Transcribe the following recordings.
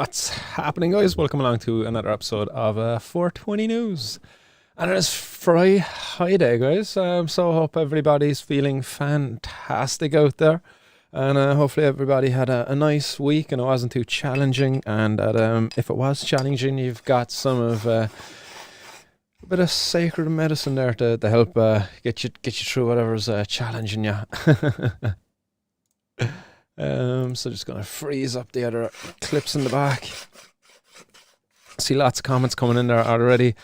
What's happening, guys? Welcome along to another episode of 420 News. And it is Fri-High-Day, guys. So I hope everybody's feeling fantastic out there. And hopefully everybody had a nice week and it wasn't too challenging. And that if it was challenging, you've got some of a bit of sacred medicine there to help get you through whatever's challenging you. So just gonna freeze up the other clips in the back. See lots of comments coming in there already.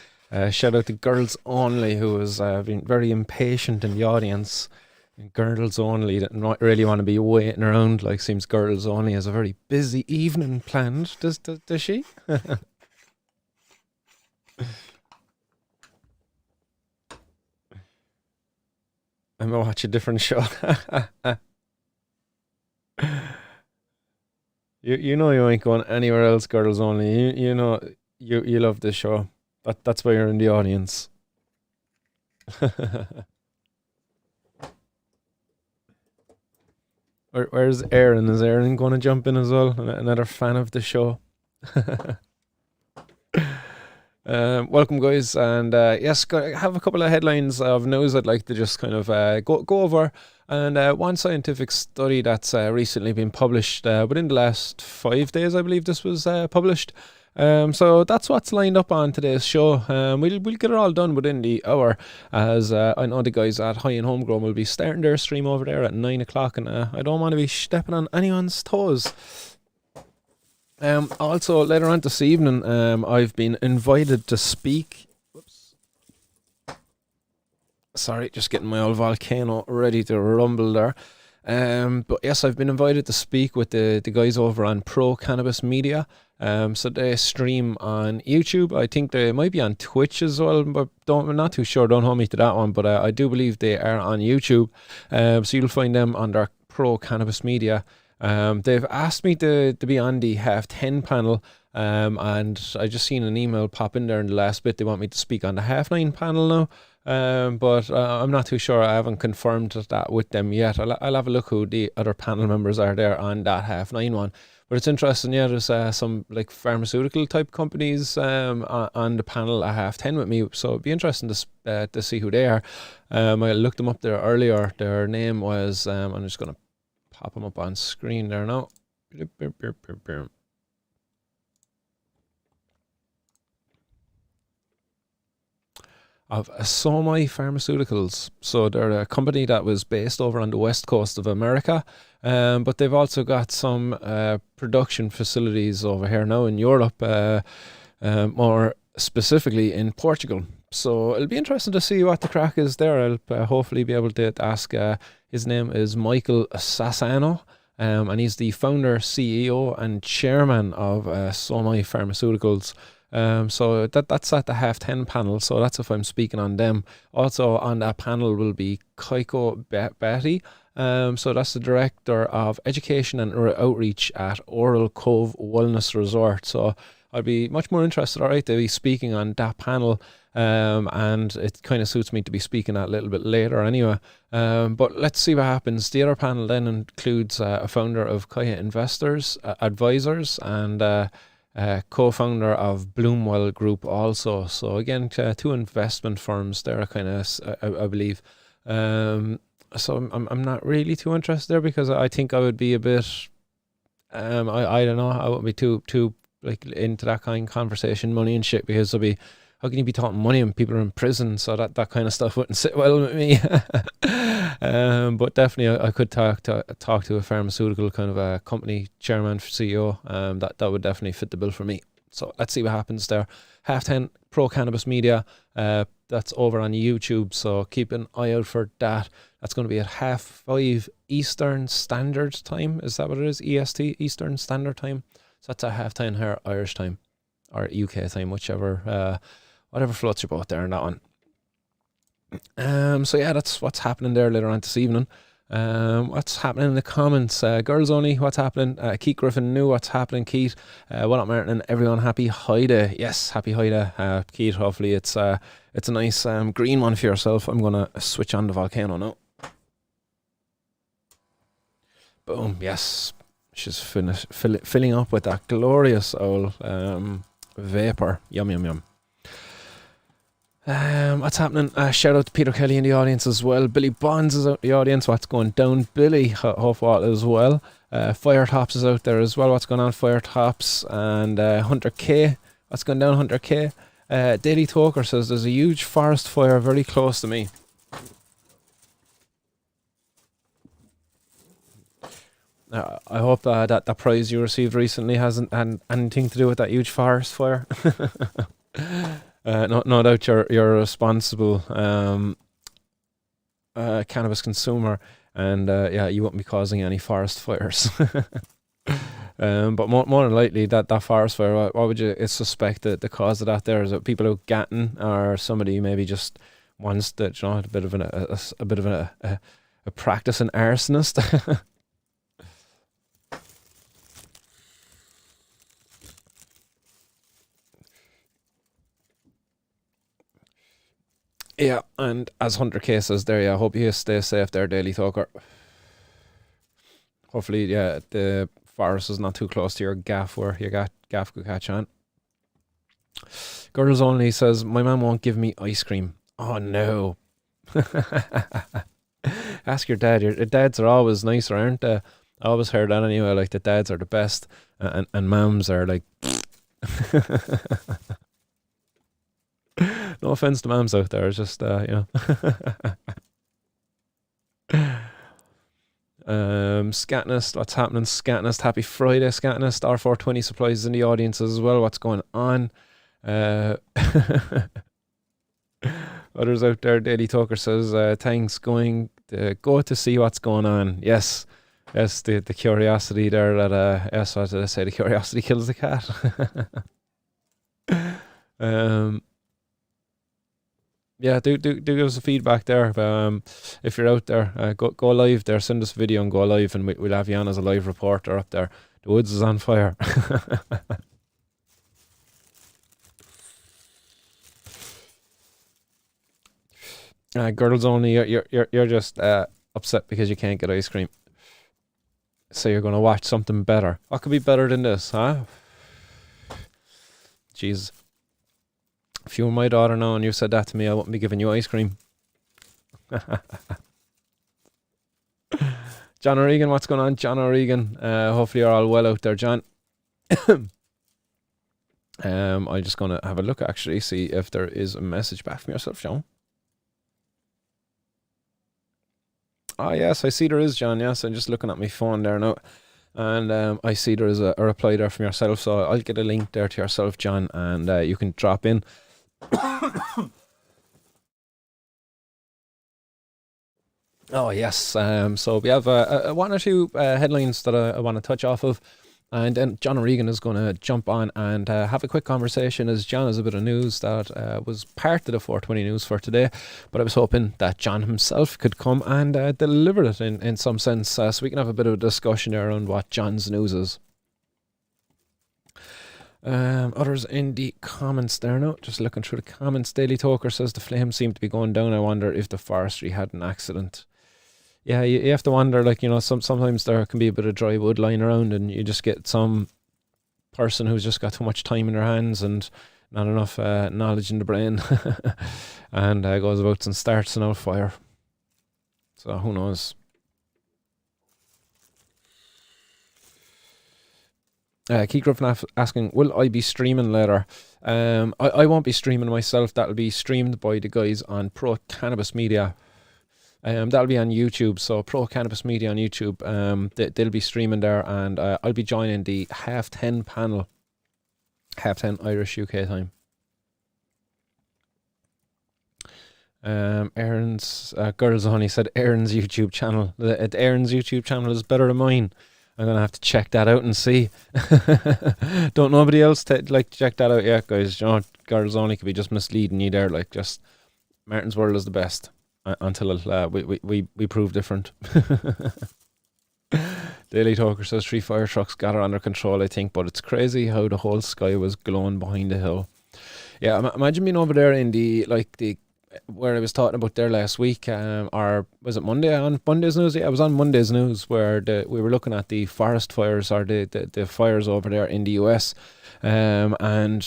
Shout out to Girls Only, who has been very impatient in the audience. Girls Only that not really want to be waiting around. Like, seems Girls Only has a very busy evening planned. Does she? I'm gonna watch a different show. You know you ain't going anywhere else, Girls Only. You know you love this show. That's why you're in the audience. Where's Aaron? Is Aaron going to jump in as well? Another fan of the show. Welcome, guys, and yes, I have a couple of headlines of news I'd like to just kind of go over. And one scientific study that's recently been published within the last 5 days, I believe this was published. So that's what's lined up on today's show. We'll get it all done within the hour, as I know the guys at High and Homegrown will be starting their stream over there at 9 o'clock, and I don't want to be stepping on anyone's toes. Also, later on this evening, I've been invited to speak. Whoops. Sorry, just getting my old volcano ready to rumble there. But yes, I've been invited to speak with the guys over on Pro Cannabis Media. So they stream on YouTube. I think they might be on Twitch as well, but I'm not too sure. Don't hold me to that one. But I do believe they are on YouTube. So you'll find them on their Pro Cannabis Media. They've asked me to be on the half 10 panel, and I just seen an email pop in there in the last bit. They want me to speak on the half 9 panel now, but I'm not too sure. I haven't confirmed that with them yet. I'll have a look who the other panel members are there on that half 9 one. But it's interesting, yeah, there's some like pharmaceutical type companies on the panel at half 10 with me, so it'd be interesting to see who they are. I looked them up there earlier. Their name was, I'm just going to pop them up on screen there now. Of Somai Pharmaceuticals. So they're a company that was based over on the west coast of America, but they've also got some production facilities over here now in Europe, more specifically in Portugal. So it'll be interesting to see what the crack is there. I'll hopefully be able to ask. His name is Michael Sassano, and he's the founder, CEO, and chairman of Somai Pharmaceuticals. So that's at the half 10 panel. So that's if I'm speaking on them. Also on that panel will be Kaiko Betty. So that's the director of education and outreach at Oral Cove Wellness Resort. So I'd be much more interested, all right, to be speaking on that panel. And it kind of suits me to be speaking that a little bit later anyway. But let's see what happens. The other panel then includes a founder of Kaya Investors Advisors and co-founder of Bloomwell Group also. So again, two investment firms there, kind of, I believe. So I'm not really too interested there, because I think I would be a bit, I don't know, I wouldn't be too like into that kind of conversation, money and shit, because I'll be, how can you be talking money when people are in prison? So that kind of stuff wouldn't sit well with me. But definitely I could talk to a pharmaceutical kind of a company chairman, CEO. That would definitely fit the bill for me. So let's see what happens there. Half 10 Pro Cannabis Media. That's over on YouTube. So keep an eye out for that. That's going to be at 5:30 Eastern Standard Time. Is that what it is? EST, Eastern Standard Time. So that's at half 10 here, Irish time or UK time, whichever. Whatever floats your boat there in that one. So yeah, that's what's happening there later on this evening. What's happening in the comments? Girls Only, what's happening? Keith Griffin knew what's happening. Keith, what up, Martin? And everyone, happy High-Day. Yes, happy High-Day. Keith, hopefully it's a nice green one for yourself. I'm gonna switch on the volcano now. Boom. Yes. She's filling up with that glorious old vapor. Yum, yum, yum. What's happening? Shout out to Peter Kelly in the audience as well. Billy Bonds is out in the audience. What's going down, Billy? Hope all is well. Fire Tops is out there as well. What's going on, Fire Tops? And Hunter K. What's going down, Hunter K? Daily Talker says there's a huge forest fire very close to me. I hope that prize you received recently hasn't had anything to do with that huge forest fire. No doubt you're a responsible cannabis consumer, and you won't be causing any forest fires. But more than likely, that forest fire, what would you suspect that the cause of that there? Is it people out gatting, or somebody maybe just wants to, a bit of a practicing arsonist? Yeah, and as Hunter K says there, I hope you stay safe there, Daily Talker. Hopefully, the forest is not too close to your gaff where your gaff could catch on. Girls Only says, my mum won't give me ice cream. Oh no. Ask your dad. Your dads are always nicer, aren't they? I always heard that anyway, like the dads are the best, and mums are like... No offense to mums out there, it's just Scatnist, what's happening? Scatnist, happy Friday, Scatnist. R420 supplies in the audience as well. What's going on? Others out there, Daily Talker says, thanks, go to see what's going on. Yes, the curiosity there that what did I say? The curiosity kills the cat. Yeah, do give us a feedback there. If you're out there, go live there. Send us a video and go live, and we'll have you on as a live reporter up there. The woods is on fire. Girls Only, you're just upset because you can't get ice cream. So you're going to watch something better. What could be better than this, huh? Jeez. If you were my daughter now and you said that to me, I wouldn't be giving you ice cream. John O Regan, what's going on? John O Regan. Hopefully you're all well out there, John. I'm just going to have a look, actually, see if there is a message back from yourself, John. Oh, yes, I see there is, John. Yes, I'm just looking at my phone there now. And I see there is a reply there from yourself, so I'll get a link there to yourself, John, and you can drop in. Oh yes, so we have one or two headlines that I want to touch off of, and then John O Regan is going to jump on and have a quick conversation, as John has a bit of news that was part of the 420 news for today, but I was hoping that John himself could come and deliver it in some sense, so we can have a bit of a discussion around what John's news is. Others in the comments there now, just looking through the comments. Daily Talker says the flames seem to be going down. I wonder if the forestry had an accident. Yeah, you have to wonder, like, sometimes there can be a bit of dry wood lying around and you just get some person who's just got too much time in their hands and not enough knowledge in the brain and goes about and starts an out fire. So who knows? Keith Griffin asking, will I be streaming later? I won't be streaming myself. That'll be streamed by the guys on Pro Cannabis Media. That'll be on YouTube. So Pro Cannabis Media on YouTube. They'll be streaming there, and I'll be joining the 10:30 panel. 10:30 Irish UK time. Aaron's Girls Only said Aaron's YouTube channel. Aaron's YouTube channel is better than mine. I'm going to have to check that out and see. Don't nobody else check that out yet, guys. Girls Only could be just misleading you there. Like, just Martin's World is the best until we prove different. Daily Talker says 3 fire trucks got her under control, I think, but it's crazy how the whole sky was glowing behind the hill. Yeah, imagine being over there in the where I was talking about there last week, or was it Monday on Monday's news? Yeah, it was on Monday's news where we were looking at the forest fires, or the fires over there in the US. And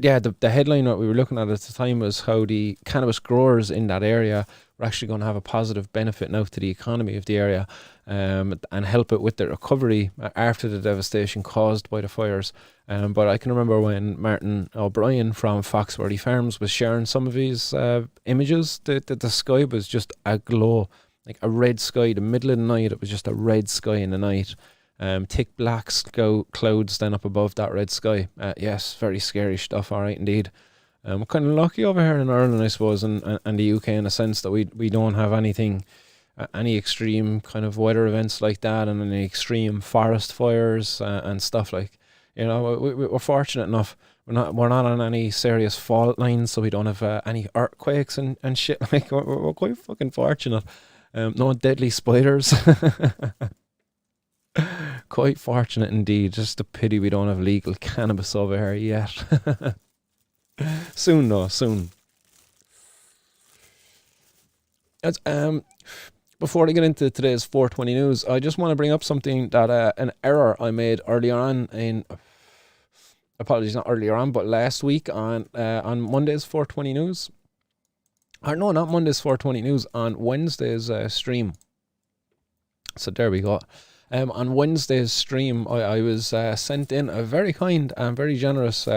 yeah, the headline that we were looking at the time was how the cannabis growers in that area were actually going to have a positive benefit now to the economy of the area, and help it with the recovery after the devastation caused by the fires. But I can remember when Martin O'Brien from Foxworthy Farms was sharing some of his images, the sky was just aglow, like a red sky. The middle of the night, it was just a red sky in the night. Thick black clouds then up above that red sky. Yes, very scary stuff, all right, indeed. We're kind of lucky over here in Ireland, I suppose, and the UK, in a sense that we don't have anything, any extreme kind of weather events like that, and any extreme forest fires and stuff like. We're fortunate enough. We're not on any serious fault lines, so we don't have any earthquakes and shit. Like we're quite fucking fortunate. No deadly spiders. Quite fortunate indeed. Just a pity we don't have legal cannabis over here yet. Soon though, soon. That's, before I get into today's 420 news, I just want to bring up something that an error I made earlier on apologies, not earlier on, but last week on Monday's 420 news. Or no, not Monday's 420 news, on Wednesday's stream. So there we go. On Wednesday's stream, I was sent in a very kind and very generous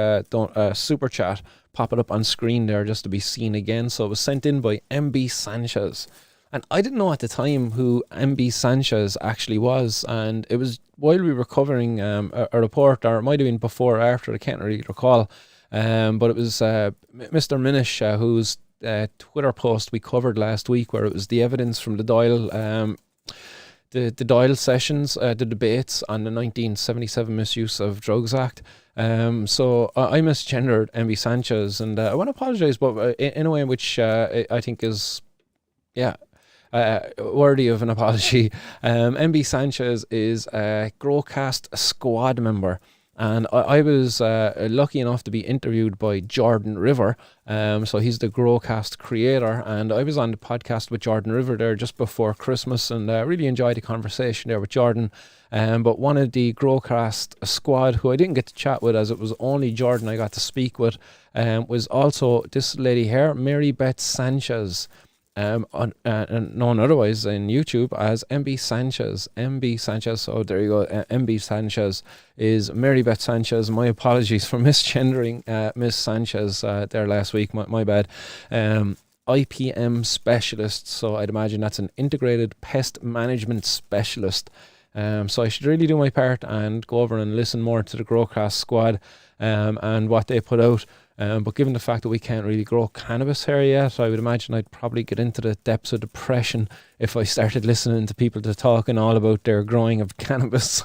super chat. Pop it up on screen there just to be seen again. So it was sent in by MB Sanchez. And I didn't know at the time who MB Sanchez actually was. And it was while we were covering a report, or it might have been before or after, I can't really recall. But it was Mr. Minish, whose Twitter post we covered last week, where it was the evidence from the Doyle the Doyle sessions, the debates on the 1977 Misuse of Drugs Act. So I misgendered MB Sanchez, and I want to apologise, but in a way in which I think is, worthy of an apology. MB Sanchez is a Growcast squad member. And I was lucky enough to be interviewed by Jordan River. So he's the Growcast creator. And I was on the podcast with Jordan River there just before Christmas, and really enjoyed the conversation there with Jordan. But one of the Growcast squad, who I didn't get to chat with as it was only Jordan I got to speak with, was also this lady here, Mary Beth Sanchez. Known otherwise in YouTube as MB Sanchez. MB Sanchez, so there you go. MB Sanchez is Mary Beth Sanchez. My apologies for misgendering Miss Sanchez there last week. My bad. IPM specialist, so I'd imagine that's an integrated pest management specialist. So I should really do my part and go over and listen more to the Growcast squad and what they put out. But given the fact that we can't really grow cannabis here yet, I would imagine I'd probably get into the depths of depression if I started listening to people to talking all about their growing of cannabis.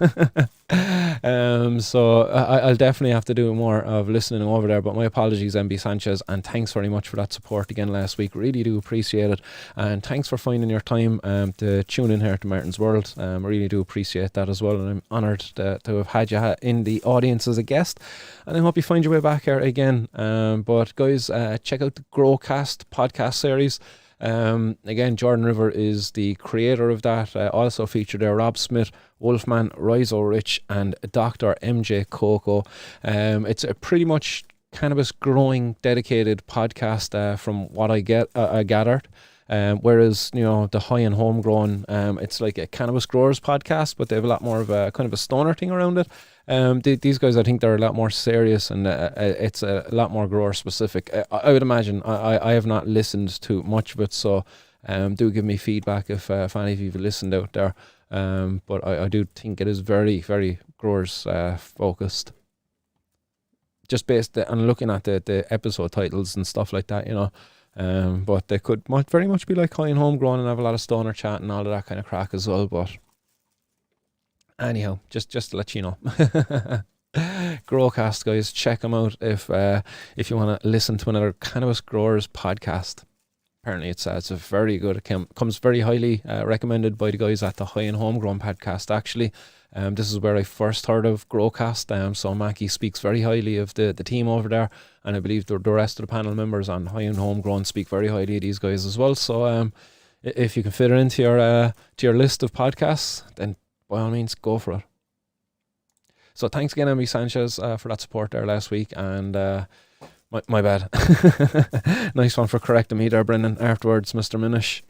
So I'll definitely have to do more of listening over there. But my apologies, MB Sanchez, and thanks very much for that support again last week. Really do appreciate it. And thanks for finding your time to tune in here to Martin's World. I really do appreciate that as well. And I'm honoured to have had you in the audience as a guest. And I hope you find your way back here again. But guys, check out the Growcast podcast series. Again, Jordan River is the creator of that. Also featured there Rob Smith, Wolfman, Rizo Rich, and Dr. MJ Coco. It's a pretty much cannabis growing dedicated podcast from what I gathered. Whereas, the high and homegrown, it's like a cannabis growers podcast, but they have a lot more of a kind of a stoner thing around it. These guys, I think they're a lot more serious, and it's a lot more grower specific. I would imagine. I have not listened to much of it, so do give me feedback if any of you have listened out there. But I do think it is very, very growers focused. Just based on looking at the episode titles and stuff like that, but they could very much be like high and homegrown and have a lot of stoner chat and all of that kind of crack as well. But anyhow, just to let you know. Growcast, guys, check them out if you want to listen to another Cannabis Growers podcast. apparently it's a very good. It comes very highly recommended by the guys at the High and Homegrown podcast. Actually, this is where I first heard of Growcast. So Mackie speaks very highly of the team over there, and I believe the rest of the panel members on High and Homegrown speak very highly of these guys as well. So if you can fit it into your list of podcasts, then by all means go for it. So thanks again, Emily Sanchez, for that support there last week, and my bad. Nice one for correcting me there, Brendan, afterwards, Mr. Minish.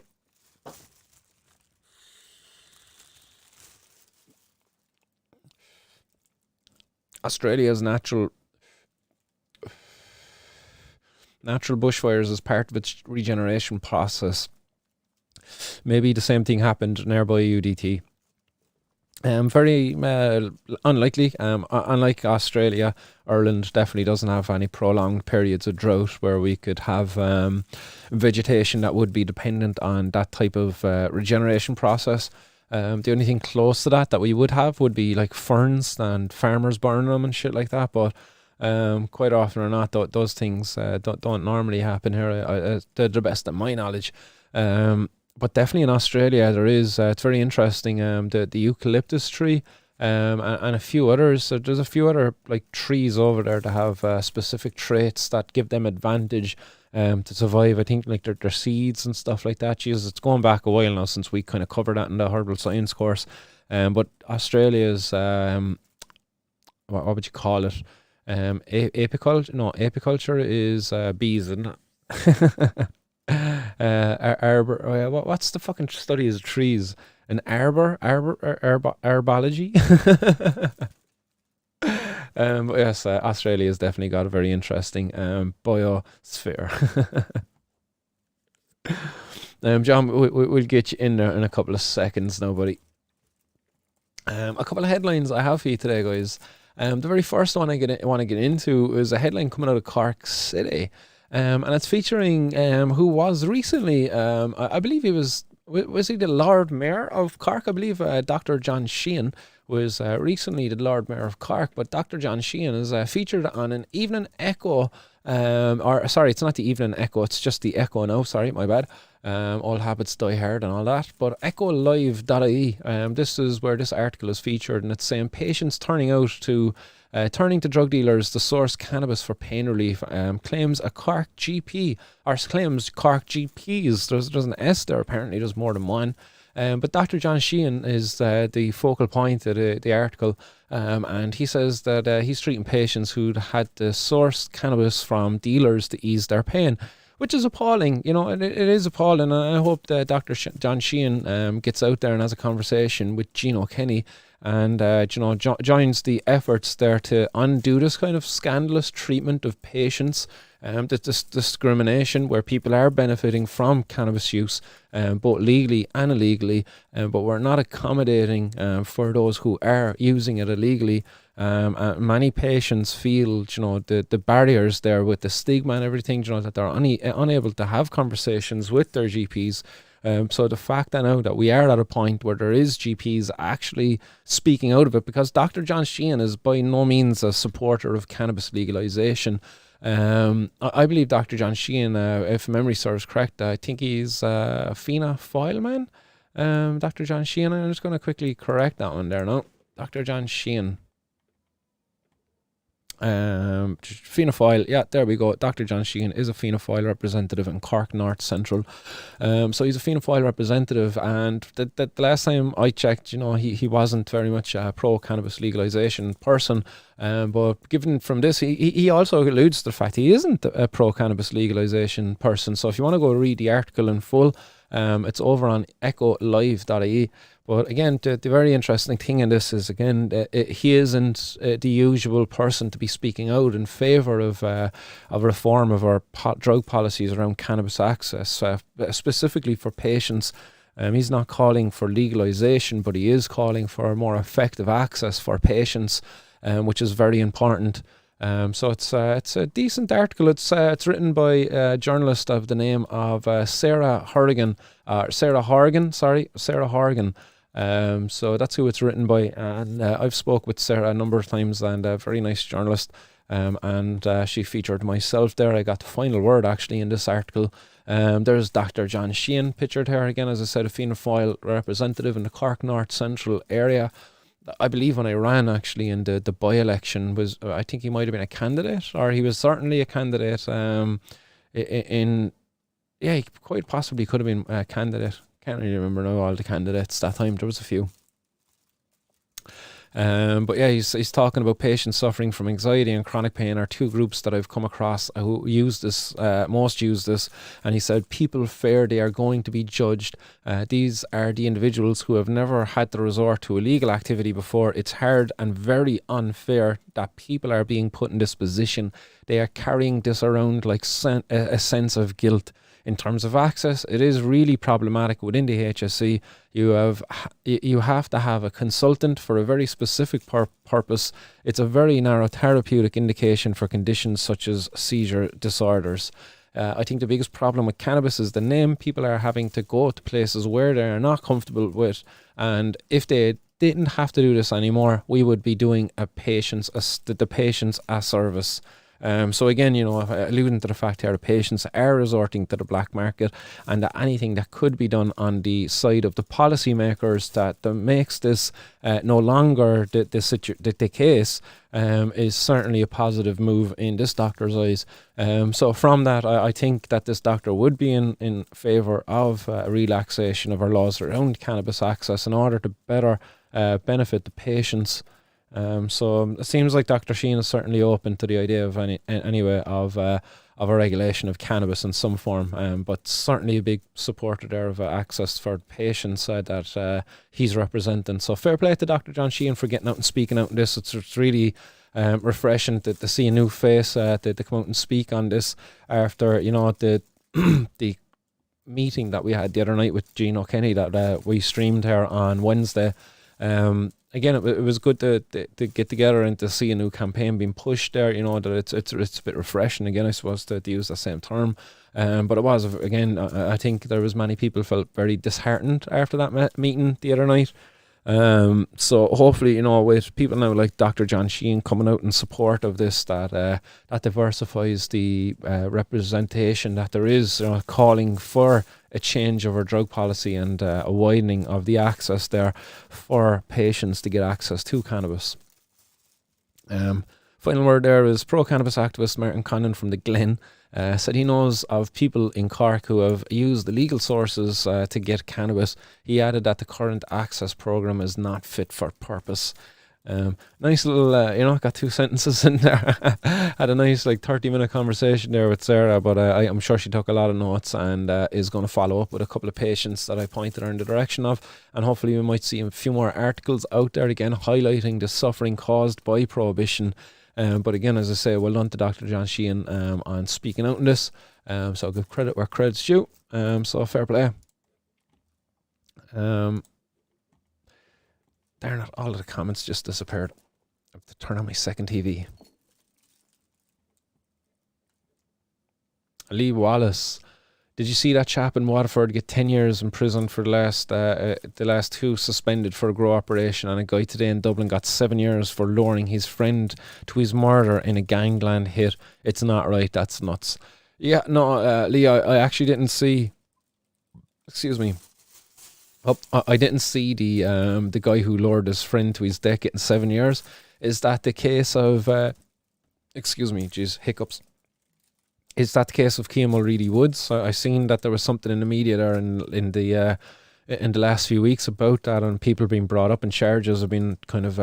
Australia's natural bushfires as part of its regeneration process. Maybe the same thing happened nearby UDT. Very unlikely. Unlike Australia, Ireland definitely doesn't have any prolonged periods of drought where we could have vegetation that would be dependent on that type of regeneration process. The only thing close to that we would have would be like ferns and farmers burning them and shit like that. But quite often or not, those things don't normally happen here, to the best of my knowledge. But definitely in Australia, there is, it's very interesting, the eucalyptus tree and a few others. There's a few other like trees over there that have specific traits that give them advantage to survive. I think like their seeds and stuff like that. Jesus, it's going back a while now since we kind of covered that in the herbal science course. But Australia's, what would you call it? Apiculture? No, apiculture is bees, isn't it? Arbor. What's the fucking study of trees? An herbology. But yes, Australia has definitely got a very interesting biosphere. John, we'll get you in there in a couple of seconds now, buddy. A couple of headlines I have for you today, guys. The very first one I want to get into is a headline coming out of Cork City. And it's featuring who was recently, I believe he was he the Lord Mayor of Cork? I believe Dr. John Sheehan was recently the Lord Mayor of Cork, but Dr. John Sheehan is featured on an Evening Echo, or sorry, it's not the Evening Echo, it's just the Echo now, sorry, my bad. All habits die hard and all that, but echolive.ie, this is where this article is featured, and it's saying patients turning to drug dealers to source cannabis for pain relief, claims Cork GPs. There's an S there, apparently there's more than one. But Dr. John Sheehan is the focal point of the article, and he says that he's treating patients who'd had to source cannabis from dealers to ease their pain, which is appalling. You know, it is appalling, and I hope that Dr. John Sheehan gets out there and has a conversation with Gino Kenny, and joins the efforts there to undo this kind of scandalous treatment of patients, this discrimination where people are benefiting from cannabis use, both legally and illegally, but we're not accommodating for those who are using it illegally. Many patients feel, the barriers there with the stigma and everything, that they're unable to have conversations with their GPs. So the fact that now that we are at a point where there is GPs actually speaking out of it, because Dr. John Sheehan is by no means a supporter of cannabis legalization. I believe Dr. John Sheehan, if memory serves correct, I think he's a Fianna Fáil man. Dr. John Sheehan, I'm just going to quickly correct that one there now. Dr. John Sheehan. Fianna Fáil, yeah, there we go. Dr. John Sheehan is a Fianna Fáil representative in Cork North Central. So he's a Fianna Fáil representative, and the last time I checked, he wasn't very much a pro-cannabis legalisation person. But given from this, he also alludes to the fact he isn't a pro-cannabis legalisation person. So if you want to go read the article in full, it's over on echolive.ie. But again, the very interesting thing in this is, again, he isn't the usual person to be speaking out in favour of reform of our drug policies around cannabis access, specifically for patients. He's not calling for legalisation, but he is calling for more effective access for patients, which is very important. So it's a decent article. It's written by a journalist of the name of Sarah Horgan. So that's who it's written by, and I've spoke with Sarah a number of times, and a very nice journalist, and she featured myself there. I got the final word actually in this article, There's Dr. John Sheehan pictured here again, as I said, a Fianna Fáil representative in the Cork North Central area. I believe when I ran actually in the by-election was, I think he might have been a candidate, or he was certainly a candidate yeah, he quite possibly could have been a candidate. Can't really remember now all the candidates that time. There was a few. But yeah, he's talking about patients suffering from anxiety and chronic pain are two groups that I've come across who use this, most use this. And he said, people fear they are going to be judged. These are the individuals who have never had to resort to illegal activity before. It's hard and very unfair that people are being put in this position. They are carrying this around like a sense of guilt. In terms of access, it is really problematic within the HSE. You have to have a consultant for a very specific purpose. It's a very narrow therapeutic indication for conditions such as seizure disorders. I think the biggest problem with cannabis is the name. People are having to go to places where they are not comfortable with, and if they didn't have to do this anymore, we would be doing the patients a service. So again, alluding to the fact here, the patients are resorting to the black market, and that anything that could be done on the side of the policymakers that makes this no longer the case is certainly a positive move in this doctor's eyes. So from that, I think that this doctor would be in favour of relaxation of our laws around cannabis access in order to better benefit the patients. So it seems like Dr. Sheehan is certainly open to the idea of of a regulation of cannabis in some form, but certainly a big supporter there of access for patients that he's representing. So fair play to Dr. John Sheehan for getting out and speaking out on this. It's really refreshing to see a new face to come out and speak on this after the the meeting that we had the other night with Gene O'Kenny that we streamed here on Wednesday. Again, it was good to get together and to see a new campaign being pushed there. That it's a bit refreshing again, I suppose, to use the same term. But it was, again, I think there was many people felt very disheartened after that meeting the other night. So hopefully, with people now like Dr. John Sheehan coming out in support of this, that diversifies the representation that there is, calling for a change of our drug policy and a widening of the access there for patients to get access to cannabis. Final word there is pro-cannabis activist Martin Connon from the Glen said he knows of people in Cork who have used the legal sources to get cannabis. He added that the current access programme is not fit for purpose. Nice little, got two sentences in there. Had a nice 30-minute conversation there with Sarah, but I'm sure she took a lot of notes and is going to follow up with a couple of patients that I pointed her in the direction of, and hopefully we might see a few more articles out there again highlighting the suffering caused by prohibition. But again, as I say, well done to Dr. John Sheehan on speaking out on this. So I'll give credit where credit's due. So fair play. Darn it, all of the comments just disappeared. I have to turn on my second TV. Lee Wallace. Did you see that chap in Waterford get 10 years in prison for the last two suspended for a grow operation, and a guy today in Dublin got 7 years for luring his friend to his murder in a gangland hit? It's not right. That's nuts. Yeah, no, Lee, I actually didn't see... Excuse me. I didn't see the guy who lured his friend to his death getting 7 years. Is that the case of... excuse me, geez, hiccups. Is that the case of Cian Mulready Woods? I seen that there was something in the media there in the last few weeks about that, and people being brought up and charges have been kind of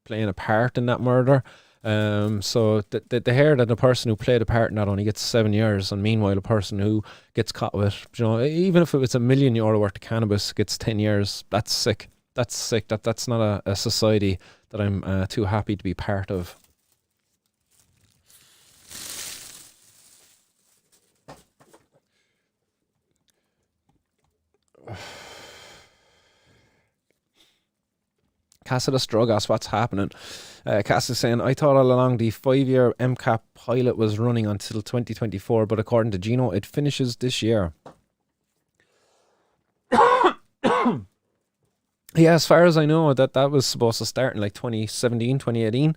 playing a part in that murder. So the hear that the person who played a part in that only gets 7 years, and meanwhile a person who gets caught with, even if it was €1 million worth of cannabis, gets 10 years. That's sick. That's sick. That's not a society that I'm too happy to be part of. Cassidus Drugos, what's happening? Cass is saying, I thought all along the 5-year MCAP pilot was running until 2024, but according to Gino, it finishes this year. Yeah, as far as I know, that was supposed to start in 2017, 2018.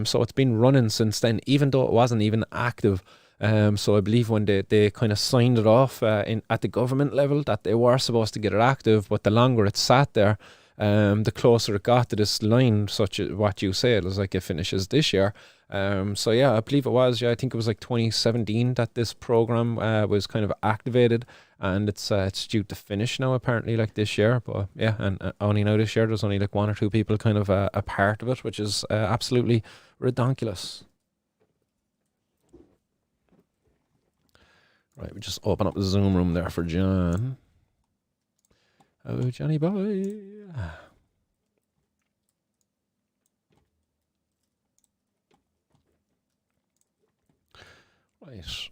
So it's been running since then, even though it wasn't even active. So I believe when they kind of signed it off at the government level that they were supposed to get it active, but the longer it sat there, the closer it got to this line, such as what you said, it was like it finishes this year. So yeah, I believe it was. Yeah, I think it was like 2017 that this program was kind of activated, and it's due to finish now apparently like this year. But yeah, and only now this year there's only like one or two people kind of a part of it, which is absolutely ridiculous. Right, we just open up the Zoom room there for John. Oh, Johnny boy. Right.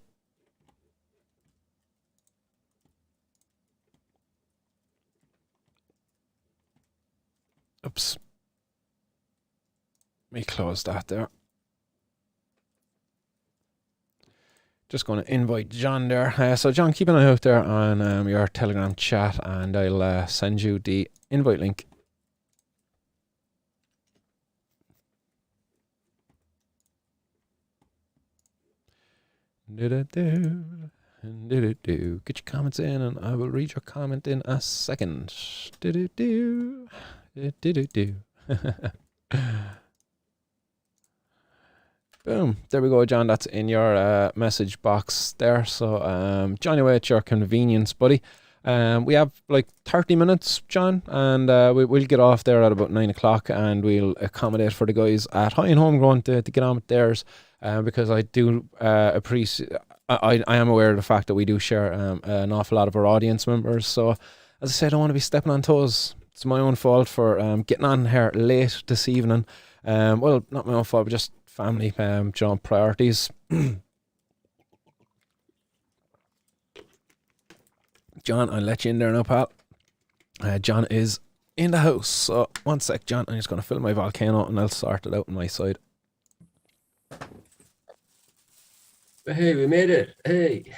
Oops. Let me close that there. Just going to invite John there. So, John, keep an eye out there on your Telegram chat, and I'll send you the invite link. Do-do-do. Do-do-do. Get your comments in, and I will read your comment in a second. Do-do-do. Do-do-do. Boom. There we go, John. That's in your message box there. So join away at your convenience, buddy. We have like 30 minutes, John, and we'll get off there at about 9 o'clock, and we'll accommodate for the guys at High and Homegrown to get on with theirs, because I do appreciate. I am aware of the fact that we do share an awful lot of our audience members. So, as I said, I don't want to be stepping on toes. It's my own fault for getting on here late this evening. Well, not my own fault, but just family job priorities. John, I'll let you in there now, pal. John is in the house. So, one sec, John. I'm just going to fill my volcano and I'll sort it out on my side. Hey, we made it. Hey.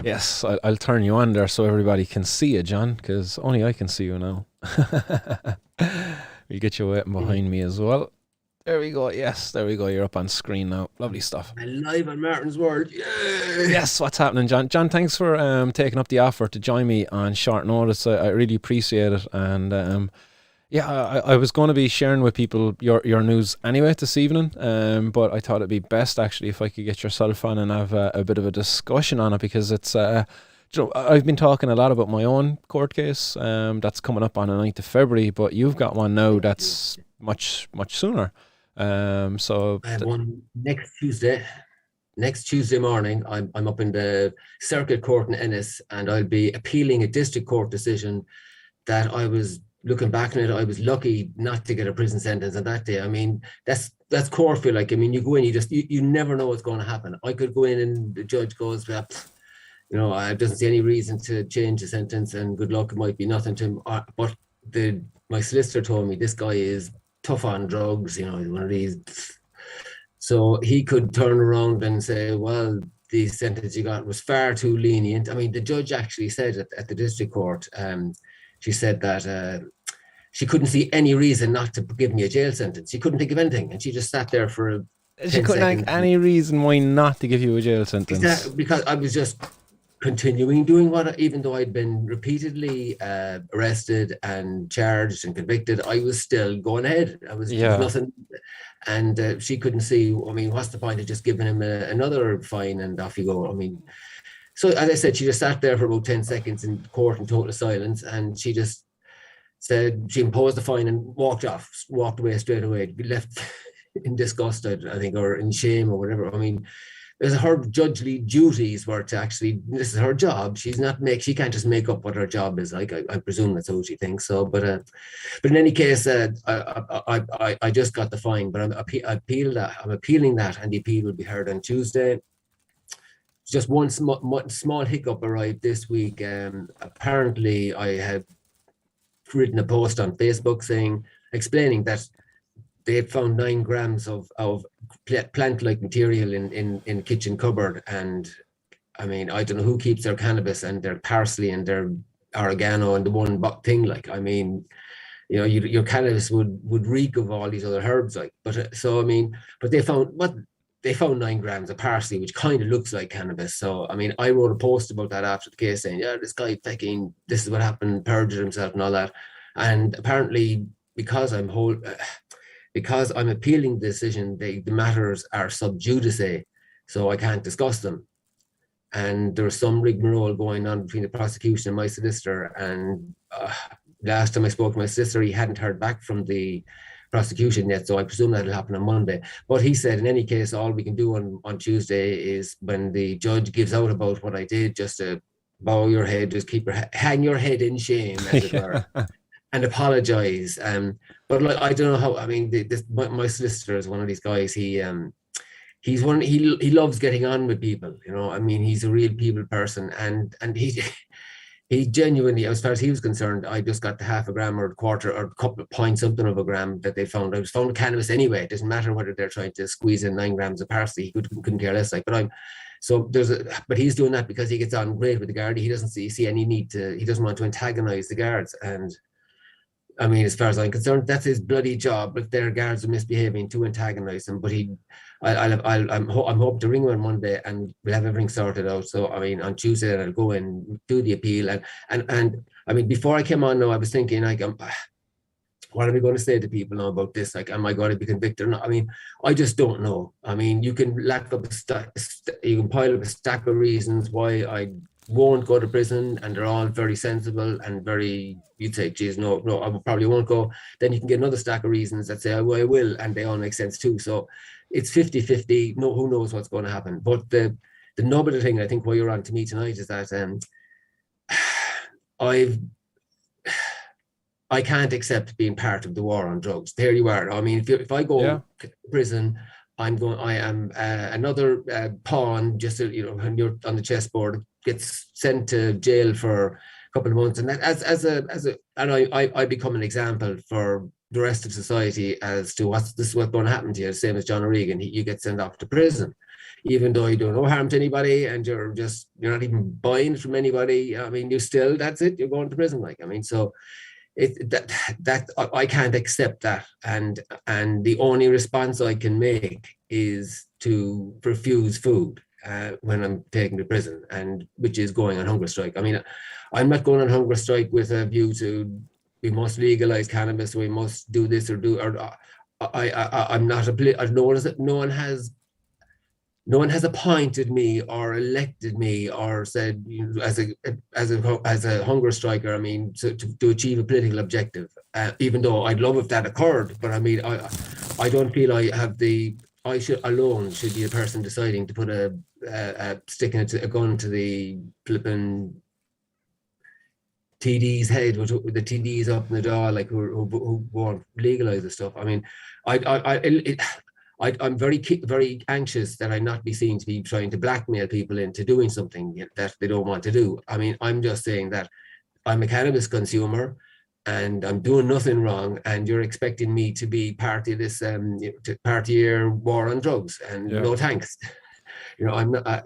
Yes, I'll turn you on there so everybody can see you, John, because only I can see you now. We'll get you waiting behind me as well. There we go. Yes, there we go. You're up on screen now. Lovely stuff. I'm live on Martin's World. Yay! Yes, what's happening, John? John, thanks for taking up the offer to join me on short notice. I really appreciate it. And yeah, I was going to be sharing with people your news anyway this evening, but I thought it'd be best actually if I could get yourself on and have a bit of a discussion on it, because it's you know, I've been talking a lot about my own court case that's coming up on the 9th of February, but you've got one now that's much sooner. So I have one next Tuesday. Next Tuesday morning, I'm up in the Circuit Court in Ennis, and I'll be appealing a district court decision that I was looking back on it. I was lucky not to get a prison sentence on that day. I mean, that's court feel like. I mean, you go in, you never know what's going to happen. I could go in and the judge goes, well, you know, I doesn't see any reason to change the sentence, and good luck, it might be nothing to him. But my solicitor told me this guy is tough on drugs, you know, he's one of these. So he could turn around and say, well, the sentence you got was far too lenient. I mean, the judge actually said at the district court, she said that she couldn't see any reason not to give me a jail sentence. She couldn't think of anything, and she just sat there for she couldn't have any reason why not to give you a jail sentence. Exactly, because I was just continuing doing even though I'd been repeatedly arrested and charged and convicted, I was still going ahead. There was nothing, and she couldn't see. I mean, what's the point of just giving him another fine and off you go? I mean, so as I said, she just sat there for about 10 seconds in court in total silence, and she just said she imposed the fine and walked away straight away, left in disgust, I think, or in shame or whatever. I mean, her judgely duties were to actually, this is her job. She can't just make up what her job is like. I presume that's how she thinks. So, but in any case, I just got the fine, but I'm appealing that, and the appeal will be heard on Tuesday. Just one small hiccup arrived this week. Apparently, I had written a post on Facebook explaining that they had found 9 grams of plant-like material in the kitchen cupboard. And I mean, I don't know who keeps their cannabis and their parsley and their oregano and the one thing. Like, I mean, you know, your cannabis would reek of all these other herbs. Like, but so I mean, but they found what they found 9 grams of parsley, which kind of looks like cannabis. So, I mean, I wrote a post about that after the case saying, yeah, this guy fucking, this is what happened, perjured himself and all that. And apparently, because because I'm appealing the decision, the matters are sub judice, so I can't discuss them. And there's some rigmarole going on between the prosecution and my solicitor. And last time I spoke to my solicitor, he hadn't heard back from the prosecution yet, so I presume that'll happen on Monday. But he said, in any case, all we can do on Tuesday is when the judge gives out about what I did, just to bow your head, just hang your head in shame, as it were, and apologize. But like, I don't know how. I mean, my solicitor is one of these guys. He loves getting on with people. You know, I mean, he's a real people person, and he genuinely, as far as he was concerned, I just got the half a gram or a quarter or a couple of points something of a gram that they found. I was found cannabis anyway. It doesn't matter whether they're trying to squeeze in 9 grams of parsley. He couldn't care less. Like, but he's doing that because he gets on great with the guard. He doesn't see any need to. He doesn't want to antagonize the guards. And I mean, as far as I'm concerned, that's his bloody job. If their guards are misbehaving, to antagonize him. But I'm hoping to ring him on Monday and we'll have everything sorted out. So I mean, on Tuesday I'll go and do the appeal. And I mean, before I came on now, I was thinking like, what are we going to say to people now about this? Like, am I going to be convicted or not? I mean, I just don't know. I mean, you can you can pile up a stack of reasons why I won't go to prison, and they're all very sensible and very, you'd say, geez, no, I probably won't go. Then you can get another stack of reasons that say, well, I will, and they all make sense too. So it's 50-50. No, who knows what's going to happen? But the nub of the thing, I think, why you're on to me tonight is that I can't accept being part of the war on drugs. There you are. I mean, if I go to prison, I am another pawn, just when you're on the chessboard, gets sent to jail for a couple of months, and that I become an example for the rest of society as to what's going to happen to you. Same as John O Regan, you get sent off to prison, even though you do no harm to anybody, and you're not even buying it from anybody. I mean, that's it. You're going to prison. Like, I mean, so. That I can't accept that, and the only response I can make is to refuse food when I'm taken to prison, and which is going on hunger strike. I mean, I'm not going on hunger strike with a view to we must legalize cannabis, we must do this I'm not no one has appointed me or elected me or said, as a hunger striker, I mean, to achieve a political objective, even though I'd love if that occurred. But I mean, I don't feel I should be the person deciding to put a gun to the flipping TD's head, with the TD's up in the jaw, like who won't legalize the stuff. I mean, I'm very anxious that I not be seen to be trying to blackmail people into doing something that they don't want to do. I mean, I'm just saying that I'm a cannabis consumer and I'm doing nothing wrong, and you're expecting me to be part of this part of your war on drugs, and no thanks. I'm not. I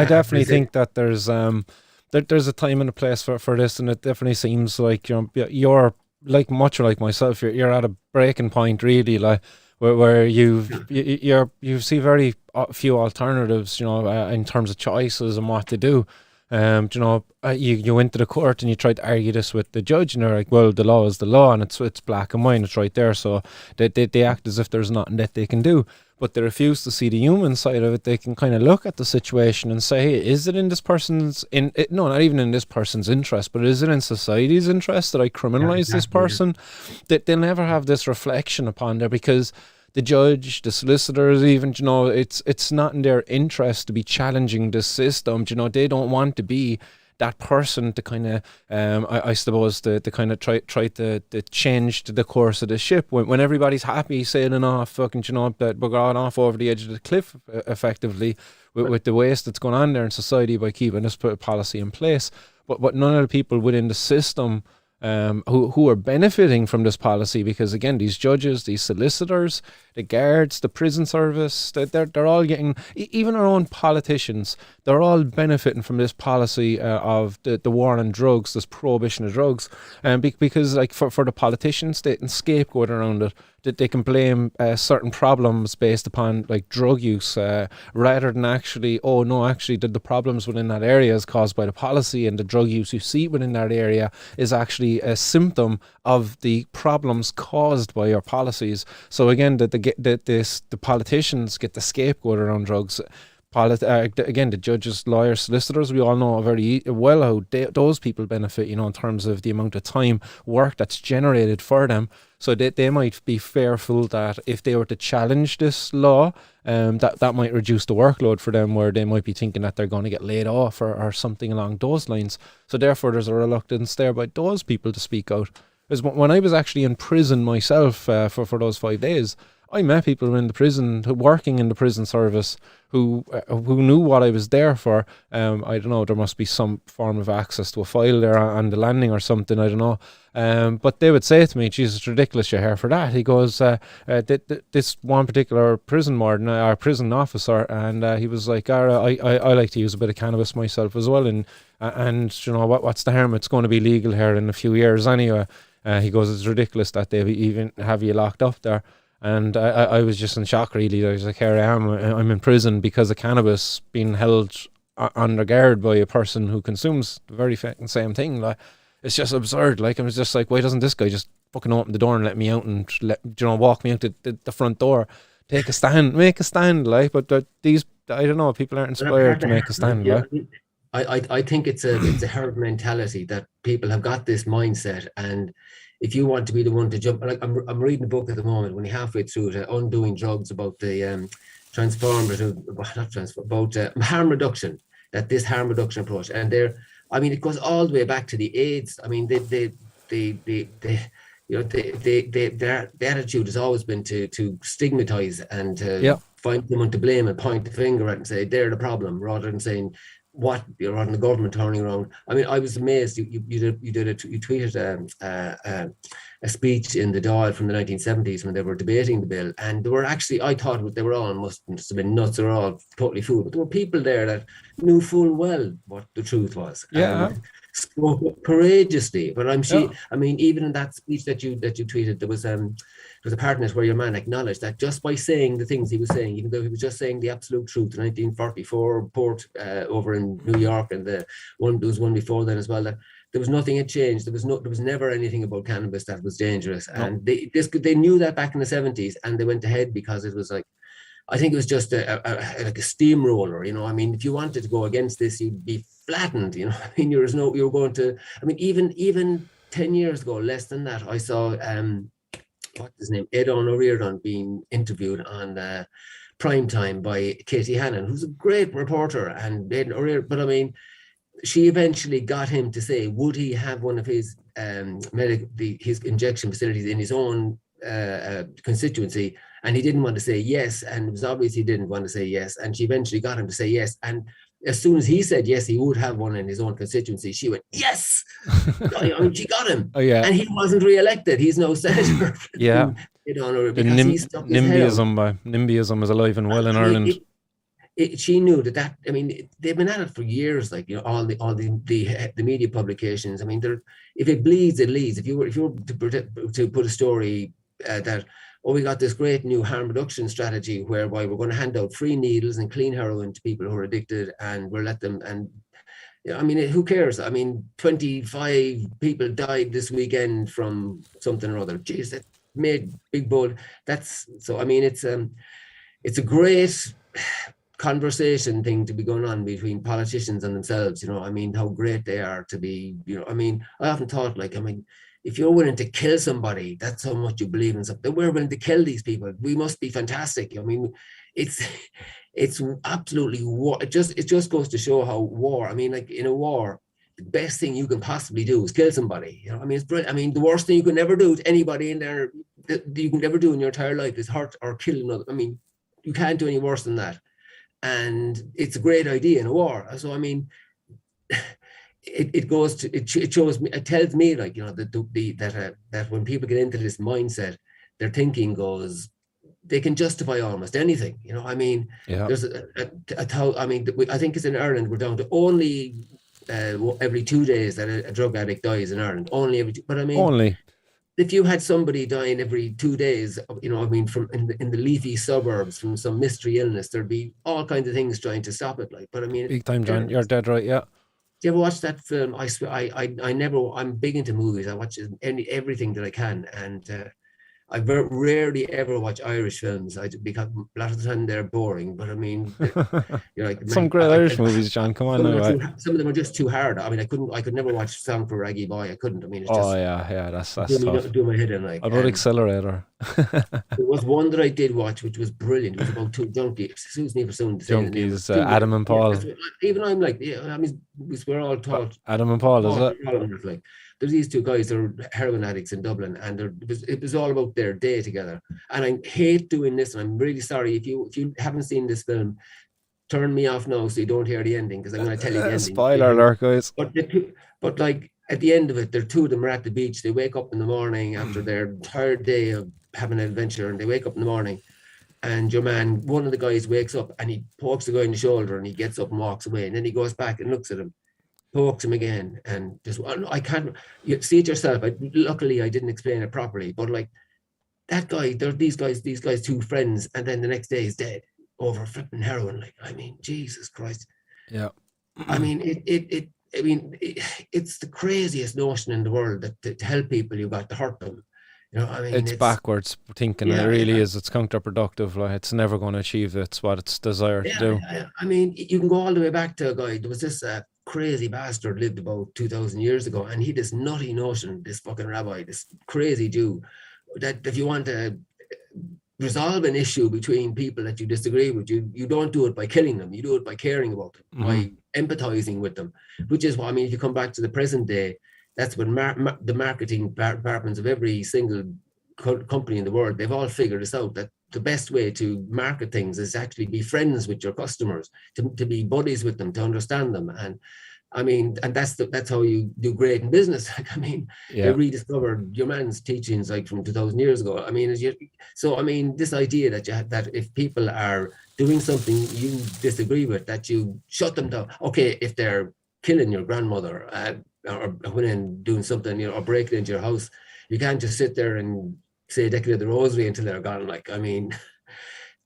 definitely think that there's a time and a place for this, and it definitely seems like you're like much like myself. You're at a breaking point, really, like. Where you see very few alternatives, in terms of choices and what to do. You went to the court and you tried to argue this with the judge, and they're like, well, the law is the law, and it's black and white, it's right there. So they act as if there's nothing that they can do, but they refuse to see the human side of it. They can kind of look at the situation and say, hey, is it in this person's not even in this person's interest, but is it in society's interest that I criminalize this person? That they'll never have this reflection upon there, because the judge, the solicitors, even, it's not in their interest to be challenging the system. They don't want to be that person to kind of, I suppose, to kind of try to change the course of the ship when everybody's happy sailing off, that we're going off over the edge of the cliff, effectively, with the waste that's going on there in society by keeping this policy in place. But none of the people within the system who are benefiting from this policy, because again, these judges, these solicitors, the guards, the prison service, they're all getting, even our own politicians, they're all benefiting from this policy of the war on drugs, this prohibition of drugs, because like for the politicians, they can scapegoat around it that they can blame certain problems based upon like drug use, rather than actually, oh no, actually the problems within that area is caused by the policy, and the drug use you see within that area is actually a symptom of the problems caused by your policies. So again, the politicians get the scapegoat around drugs. Again, the judges, lawyers, solicitors, we all know very well how those people benefit, in terms of the amount of time, work that's generated for them. So they might be fearful that if they were to challenge this law, that might reduce the workload for them, where they might be thinking that they're going to get laid off, or something along those lines. So therefore, there's a reluctance there by those people to speak out. Because when I was actually in prison myself for those 5 days, I met people in the prison, working in the prison service, who knew what I was there for. I don't know, there must be some form of access to a file there on the landing or something, I don't know. But they would say to me, Jesus, it's ridiculous you're here for that. He goes, this one particular prison warden, our prison officer, and he was like, I like to use a bit of cannabis myself as well, and what's the harm? It's going to be legal here in a few years anyway. He goes, it's ridiculous that they even have you locked up there. And I was just in shock, really. I was like, here I am, I'm in prison because of cannabis, being held under guard by a person who consumes the very same thing. Like, it's just absurd. Like, I was just like, why doesn't this guy just fucking open the door and let me out, and walk me out the front door, make a stand, like. But these, I don't know, people aren't inspired to make a stand, like. I think it's a herd mentality that people have got this mindset, and if you want to be the one to jump, like I'm reading a book at the moment, when you're halfway through it, Undoing Drugs, about the harm reduction, that this harm reduction approach, and it goes all the way back to the AIDS. I mean, their attitude has always been to stigmatize and to find someone to blame and point the finger at and say they're the problem, rather than saying what you're on the government turning around. I mean, I was amazed. You tweeted a speech in the Dáil from the 1970s when they were debating the bill, and they were actually, I thought they were all must have been nuts, they were all totally fooled, but there were people there that knew full well what the truth was. And spoke courageously. But I mean, even in that speech that you tweeted, there was a part in it where your man acknowledged that just by saying the things he was saying, even though he was just saying the absolute truth, the 1944 report over in New York, and there was one before then as well, that there was nothing had changed. There was never anything about cannabis that was dangerous. No. And they knew that back in the 70s, and they went ahead because it was like, I think it was just like a steamroller, I mean, if you wanted to go against this, you'd be flattened, I mean, you're going to, I mean, even 10 years ago, less than that, I saw, what's his name, O Regan, being interviewed on prime time by Katie Hannon, who's a great reporter, and but I mean, she eventually got him to say, would he have one of his his injection facilities in his own constituency, and he didn't want to say yes, and it was obvious he didn't want to say yes, and she eventually got him to say yes, and as soon as he said yes, he would have one in his own constituency, she went, yes. I mean, she got him. And he wasn't re-elected. He's no senator. NIMBYism is alive and well in Ireland. She knew that, I mean, they've been at it for years, like, all the media publications. I mean, if it bleeds, it leads. If you were to put a story that, we got this great new harm reduction strategy whereby we're going to hand out free needles and clean heroin to people who are addicted, and we'll let them, and I mean, who cares? I mean, 25 people died this weekend from something or other. Jeez, that made big bold. So I mean, it's a great conversation thing to be going on between politicians and themselves, I mean, how great they are to be, I mean, I often thought, like, I mean, if you're willing to kill somebody, that's how much you believe in something. We're willing to kill these people. We must be fantastic. I mean, it's absolutely war. It just goes to show how war. I mean, like, in a war, the best thing you can possibly do is kill somebody. I mean, it's brilliant. I mean, the worst thing you can never do to anybody in there that you can never do in your entire life is hurt or kill another. I mean, you can't do any worse than that. And it's a great idea in a war. So I mean, it shows me, it tells me, like, that when people get into this mindset, their thinking goes, they can justify almost anything. I mean, there's I think it's in Ireland, we're down to only every 2 days that a drug addict dies in Ireland. Only every two, but I mean, if you had somebody dying every 2 days, you know, I mean, from in the leafy suburbs from some mystery illness, there'd be all kinds of things trying to stop it. Like, but I mean, Big time, John. You're dead right. Yeah. do you ever watch that film? I swear, I never. I'm big into movies. I watch everything that I can, and I very rarely ever watch Irish films. Because a lot of the time they're boring. But I mean, you're like Some great Irish movies, John. Come on now. Some of them are just too hard. I mean, I could never watch Song for Raggy Boy. I couldn't. I mean, it's Oh just yeah, that's tough. do my head in like. About Accelerator. There was one that I did watch, which was brilliant. It was about two junkies. Susan never soon to say the name. Junkies, Adam and Paul. Even I'm like, yeah, I mean, we're all taught. Adam and Paul, is it? Like, there's these two guys that are heroin addicts in Dublin, and it was all about their day together. And I hate doing this, and I'm really sorry if you haven't seen this film. Turn me off now so you don't hear the ending, because I'm going to tell you the ending. Spoiler alert, guys. But like at the end of it, the two of them are at the beach. They wake up in the morning after their tired day of having an adventure, and they wake up in the morning, and your man, one of the guys, wakes up and he pokes the guy in the shoulder, and he gets up and walks away, and then he goes back and looks at him, pokes him again, and just, I can't, you see it yourself. Luckily I didn't explain it properly, but like that guy, these guys, two friends, and then the next day he's dead over flipping heroin. Like, I mean, Jesus Christ. Yeah. I mean, it's the craziest notion in the world that to help people, you got to hurt them. You know, I mean, it's backwards thinking. Yeah, it really is. It's counterproductive. Like, it's never going to achieve it's what it's desired to do. I mean, you can go all the way back to a guy. There was this crazy bastard lived about 2,000 years ago, and he had this nutty notion, this fucking rabbi, this crazy Jew, that if you want to resolve an issue between people that you disagree with, you don't do it by killing them. You do it by caring about them, by empathizing with them, which is what, I mean, if you come back to the present day, that's when the marketing departments of every single company in the world, they've all figured this out, that the best way to market things is actually be friends with your customers, to be buddies with them, to understand them. And I mean, and that's how you do great in business. Like, I mean, they rediscovered your man's teachings like from 2,000 years ago. I mean, so I mean, this idea that if people are doing something you disagree with, that you shut them down. Okay, if they're killing your grandmother or when in doing something, you know, or breaking into your house, you can't just sit there and say a decade of the rosary until they're gone. Like, I mean,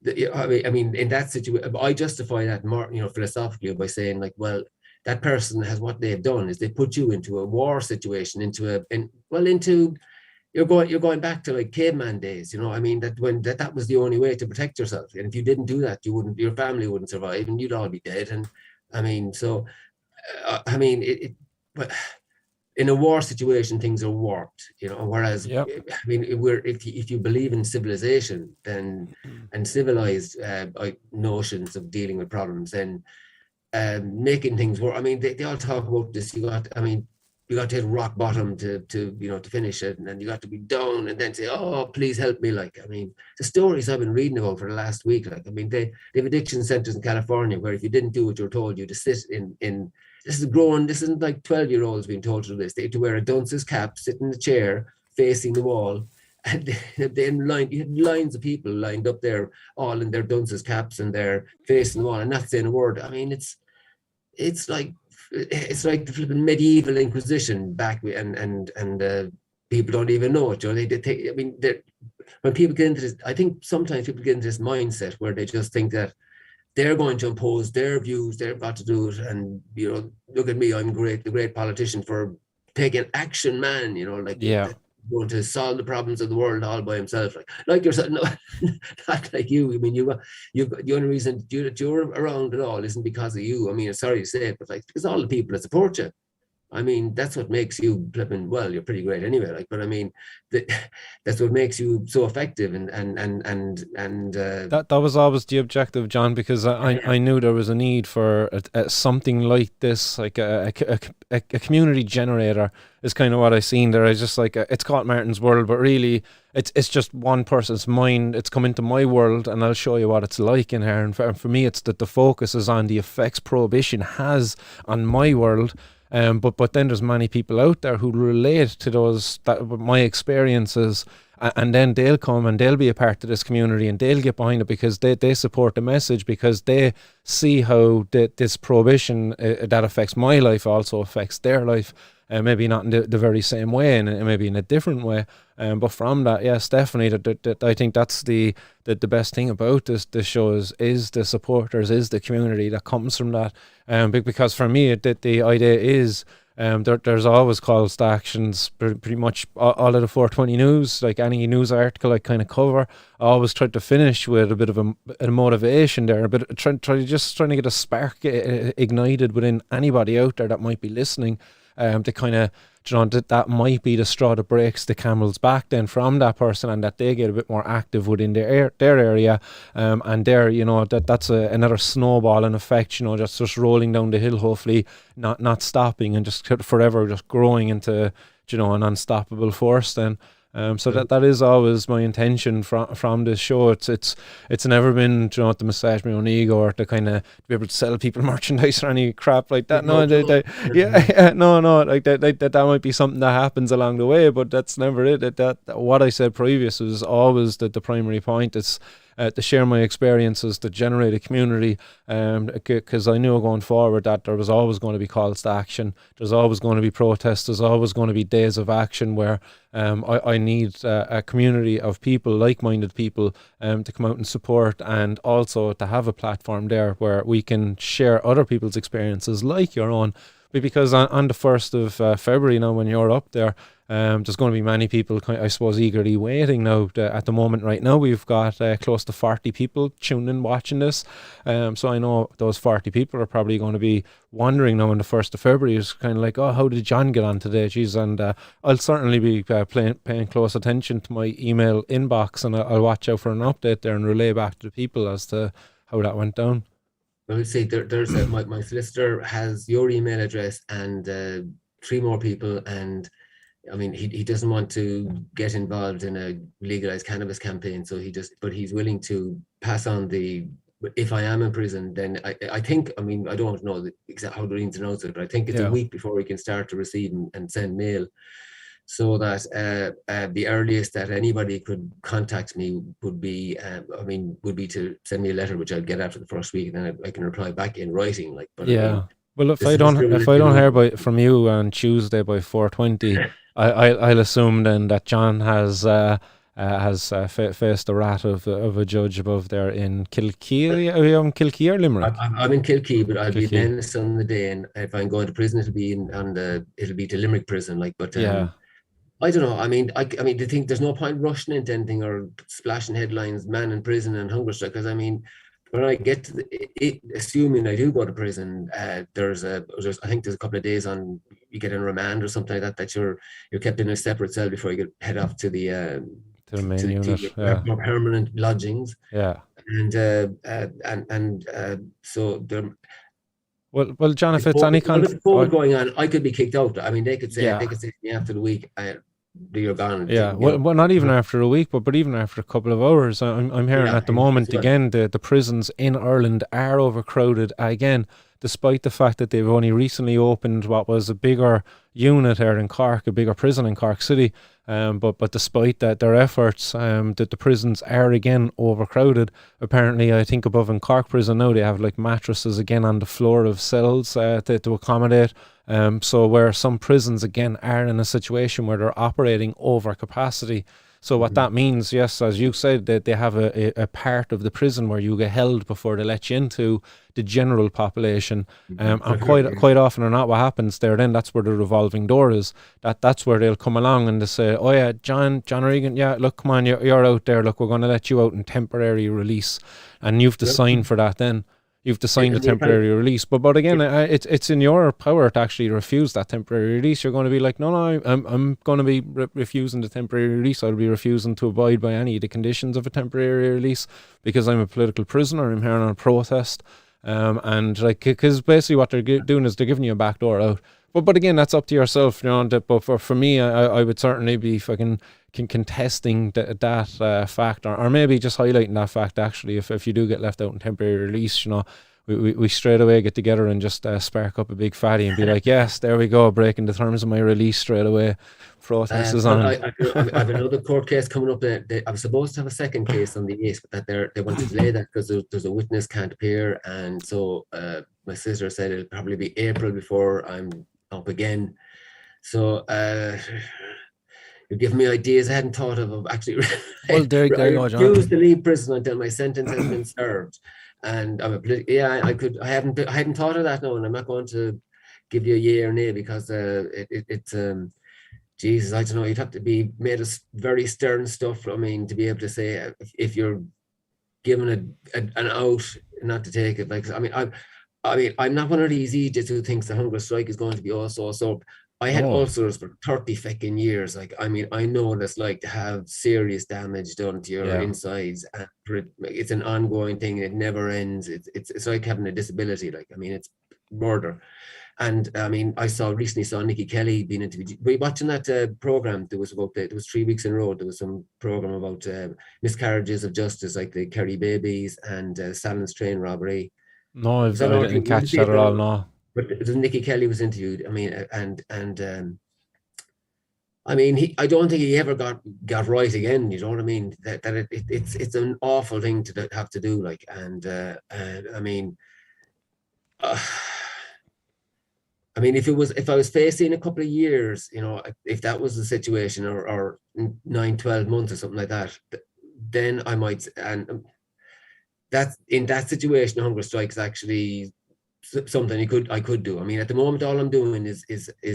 in that situation, I justify that more, you know, philosophically by saying like, well, that person has, what they've done is they put you into a war situation, you're going back to like caveman days, you know. I mean, that was the only way to protect yourself. And if you didn't do that, your family wouldn't survive, and you'd all be dead. And I mean, so I mean, but in a war situation, things are warped, you know. Whereas, I mean, if you believe in civilization, then and civilized notions of dealing with problems, then making things work. I mean, they all talk about this. You got to hit rock bottom to finish it, and then you got to be down and then say, oh, please help me. Like, I mean, the stories I've been reading about for the last week, like, I mean, they have addiction centers in California where if you didn't do what you're told, you to sit in this isn't like 12-year-olds being told to do this. They had to wear a dunce's cap, sit in the chair facing the wall, and then you had lines of people lined up there, all in their dunce's caps, and they're facing the wall and not saying a word. I mean, it's like the flipping medieval Inquisition back, and people don't even know it. You know, when people get into this, I think sometimes people get into this mindset where they just think that they're going to impose their views, they've got to do it, and, you know, look at me, I'm the great politician for taking action, man, you know, like, going to solve the problems of the world all by himself, like yourself. No, not like you. I mean, the only reason that you're around at all isn't because of you. I mean, sorry to say it, but like, because all the people that support you. I mean, that's what makes you flipping, well, you're pretty great anyway. Like, but I mean, that's what makes you so effective. And that was always the objective, John, because I knew there was a need for something like this, like a community generator is kind of what I seen there. I just like, it's called Martin's World, but really it's just one person's mind. It's come into my world, and I'll show you what it's like in here. And for me, it's that the focus is on the effects prohibition has on my world. But then there's many people out there who relate to my experiences, and then they'll come and they'll be a part of this community, and they'll get behind it because they support the message, because they see how this prohibition that affects my life also affects their life. maybe not in the very same way, and maybe in a different way. But from that, yes, definitely, that I think that's the best thing about this show is the supporters, is the community that comes from that. Because for me, the idea is. There's always calls to actions, pretty much all of the 420 news, like any news article I kind of cover. I always try to finish with a bit of a motivation there, a bit trying to get a spark ignited within anybody out there that might be listening. To kind of, that might be the straw that breaks the camel's back then from that person, and that they get a bit more active within their area, and there, that's another snowballing effect, just rolling down the hill, hopefully not stopping, and just forever just growing into, an unstoppable force then. So that is always my intention from this show. It's never been, to massage my own ego, or to kind of be able to sell people merchandise or any crap like that. No, no, like that might be something that happens along the way, but that's never it. That what I said previous was always the primary point. It's to share my experiences, to generate a community, because I knew going forward that there was always going to be calls to action. There's always going to be protests. There's always going to be days of action where I need a community of people, like-minded people, to come out and support, and also to have a platform there where we can share other people's experiences like your own. Because on the 1st of February now, when you're up there, there's going to be many people, I suppose, eagerly waiting now. At the moment right now, we've got close to 40 people tuned in watching this. So I know those 40 people are probably going to be wondering now on the 1st of February, is kind of like, oh, how did John get on today? Geez, and I'll certainly be paying close attention to my email inbox, and I'll watch out for an update there and relay back to the people as to how that went down. Well, let's see, there's my solicitor has your email address and 3 more people, and I mean, he doesn't want to get involved in a legalized cannabis campaign, so but he's willing to pass on if I am in prison, then I think, I mean, I don't know exactly how the ins and outs of it, but I think it's a week before we can start to receive and send mail, so that the earliest that anybody could contact me would be to send me a letter, which I'll get after the first week, and then I can reply back in writing. Like, but yeah. I mean, well, if I don't hear from you on Tuesday by 4:20, I'll assume then that John has faced the wrath of a judge above there in Kilkee. Are you in Kilkee or Limerick? I'm in Kilkee, but I'll be in Ennis on the day, and if I'm going to prison, it'll be to Limerick prison. Like, but I don't know. I mean, do you think there's no point rushing into anything or splashing headlines, man in prison and hunger strike? Because I mean, when I get to assuming I do go to prison, I think there's a couple of days on, you get in remand or something like that you're kept in a separate cell before you head off to the main unit, more permanent lodgings. Yeah. And so there. Well, John, if it's any kind of going on, I could be kicked out. I mean, they could say to me after the week, you're gone. Yeah, well, not even after a week, but even after a couple of hours. I'm hearing at the moment again the prisons in Ireland are overcrowded again, despite the fact that they've only recently opened what was a bigger unit here in Cork, a bigger prison in Cork City. But despite that, their efforts, that the prisons are again overcrowded. Apparently, I think above in Cork prison now, they have like mattresses again on the floor of cells to accommodate. So where some prisons again are in a situation where they're operating over capacity. So what that means, yes, as you said, that they have a part of the prison where you get held before they let you into the general population. And quite often or not, what happens there then, that's where the revolving door is. That's where they'll come along and they say, oh yeah, John Regan, yeah, look, come on, you're out there, look, we're going to let you out in temporary release. And you have to sign for that then. You have to sign the temporary release. But again, it's in your power to actually refuse that temporary release. You're going to be like, no, I'm going to be refusing the temporary release. I'll be refusing to abide by any of the conditions of a temporary release because I'm a political prisoner. I'm here on a protest. And like, because basically what they're doing is they're giving you a back door out. But again, that's up to yourself, But for me, I would certainly be fucking contesting that fact, or maybe just highlighting that fact. Actually, if you do get left out in temporary release, we straight away get together and just spark up a big fatty and be like, yes, there we go, breaking the terms of my release straight away. Protest is on. I have another court case coming up. I was supposed to have a second case on the 8th, but they want to delay that because there's a witness can't appear, and so my sister said it'll probably be April before I'm up again. So you're giving me ideas I hadn't thought of actually. Well, there you I go, John. refuse to leave prison until my sentence has been served. And I'm I hadn't thought of that now, and I'm not going to give you a yay or nay because it's Jesus, I don't know, you'd have to be made of very stern stuff. I mean, to be able to say if you're given an out, not to take it. Like, I mean, I'm not one of these idiots who thinks the hunger strike is going to be also so. I had ulcers for 30 fucking years. Like, I mean, I know what it's like to have serious damage done to your insides. And it's an ongoing thing. It never ends. It's like having a disability. Like, I mean, it's murder. And I mean, recently saw Nikki Kelly being interviewed. Were you watching that program? There was 3 weeks in a row. There was some program about miscarriages of justice, like the Kerry babies and Salon's train robbery. No, I didn't catch that at all. No. But Nikki Kelly was interviewed. I mean, I mean, I don't think he ever got right again. You know what I mean? It's an awful thing to have to do. Like, and I mean. I mean, if I was facing a couple of years, you know, if that was the situation, or 9-12 months or something like that, then I might. And that's in that situation, hunger strikes actually something I could do. I mean, at the moment, all I'm doing is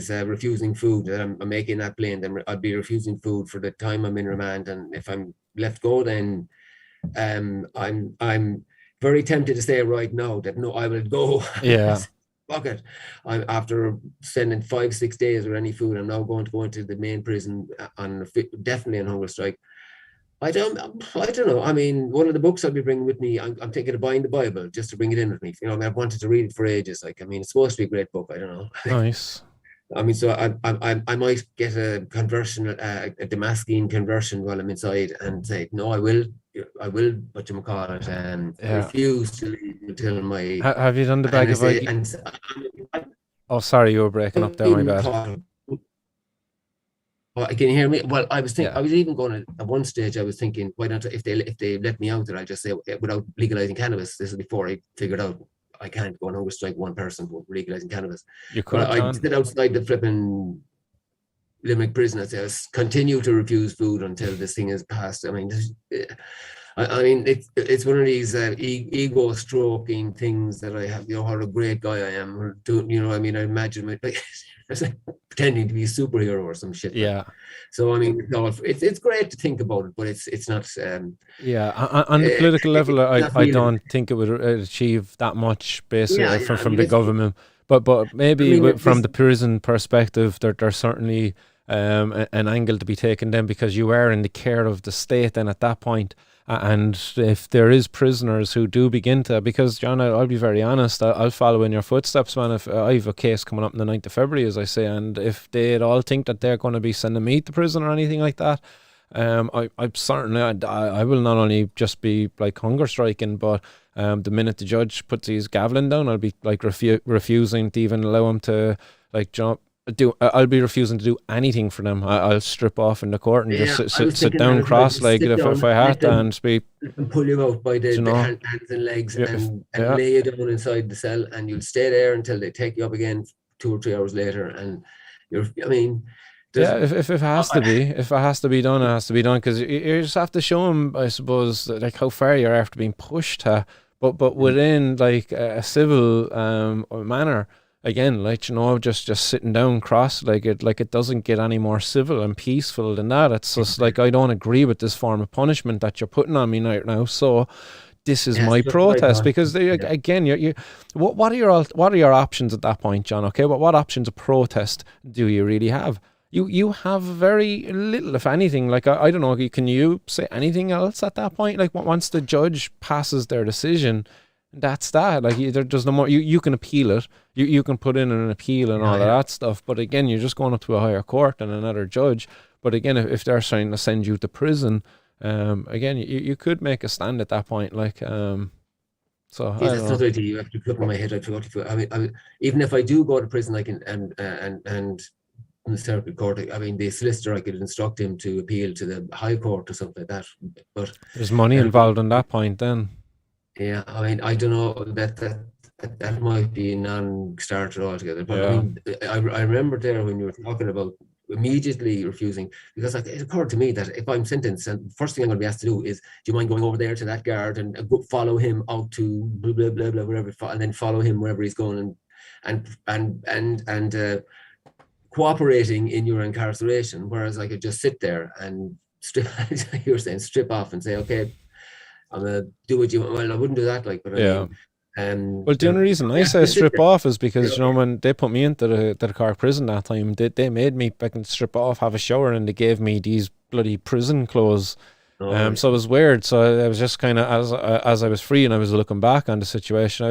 refusing food. I'm making that plain. Then I'd be refusing food for the time I'm in remand, and if I'm left go, then I'm very tempted to say right now that no, I will go. Yeah. Fuck it. I'm after spending 5-6 days or any food. I'm now going to go into the main prison on definitely on hunger strike. I don't know. I mean, one of the books I'll be bringing with me, I'm thinking of buying the Bible just to bring it in with me. You know, I mean, I've wanted to read it for ages. Like, I mean, it's supposed to be a great book. I don't know. Nice. I mean, so I might get a conversion, a Damascene conversion while I'm inside, and say, no, I will, what you call it, refuse to leave until my. Have you done the bag of Oh, sorry, you were breaking up there. My bad. Oh, can you hear me? Well, I was thinking, I was even going to, at one stage, I was thinking, why not, if they let me out there, I just say, without legalizing cannabis. This is before I figured out I can't go on hunger strike one person for legalizing cannabis. You could. I sit outside the flipping Limerick prison. I say, continue to refuse food until this thing is passed. I mean, it's one of these ego stroking things that I have. You know, what a great guy I am. You know, I mean, I imagine like pretending to be a superhero or some shit. Yeah. So I mean, no, it's great to think about it, but it's not. Yeah, on the political level, I don't think it would achieve that much, basically, from the government. But maybe from the prison perspective, there's certainly an angle to be taken then, because you are in the care of the state then at that point. And if there is prisoners who do begin to, because John, I'll be very honest, I'll follow in your footsteps, man. If I have a case coming up on the 9th of February, as I say, and if they'd all think that they're going to be sending me to prison or anything like that, I'm certainly, I will not only just be like hunger striking, but the minute the judge puts his gaveling down, I'll be like refusing to even allow him to like jump. I'll be refusing to do anything for them. I'll strip off in the court and just sit down cross-legged if I had to, and speak. And pull you out by the hands and legs, and lay you down inside the cell, and you'll stay there until they take you up again 2 or 3 hours later. And I mean, if it has to be, if it has to be done, it has to be done, because you just have to show them, I suppose, like how far you're after being pushed to, but within like a civil manner. Again, like, you know, just sitting down cross, like it doesn't get any more civil and peaceful than that. It's just like, I don't agree with this form of punishment that you're putting on me right now. So this is my protest, because again, what are your options at that point, John? Okay, what options of protest do you really have? You have very little, if anything. Like, I don't know, can you say anything else at that point? Like, once the judge passes their decision, that's that. Like, there's no more. You can appeal it. You can put in an appeal and all of that stuff. But again, you're just going up to a higher court and another judge. But again, if they're trying to send you to prison, again, you could make a stand at that point. Like, so that's another idea. You have to put in my head. I forgot to. I mean, even if I do go to prison, like and in the circuit court, I mean, the solicitor, I could instruct him to appeal to the High Court or something like that. But there's money involved in that point then. Yeah, I mean, I don't know that that might be a non-starter altogether. But I Yeah. mean, I remember there when you were talking about immediately refusing, because like, it occurred to me that if I'm sentenced, and first thing I'm going to be asked to do is, do you mind going over there to that guard and follow him out to blah blah blah blah wherever, and then follow him wherever he's going, and cooperating in your incarceration, whereas I could just sit there and strip. You were saying strip off and say, okay, I'm gonna do what you want. Well, I wouldn't do that, like, but I Yeah. mean, Well, the only reason I say strip off is because, there. when they put me into the Cork prison that time, they made me back and strip off, have a shower, and they gave me these bloody prison clothes. Oh, right. So it was weird. So I was just kind of, as I was free and I was looking back on the situation,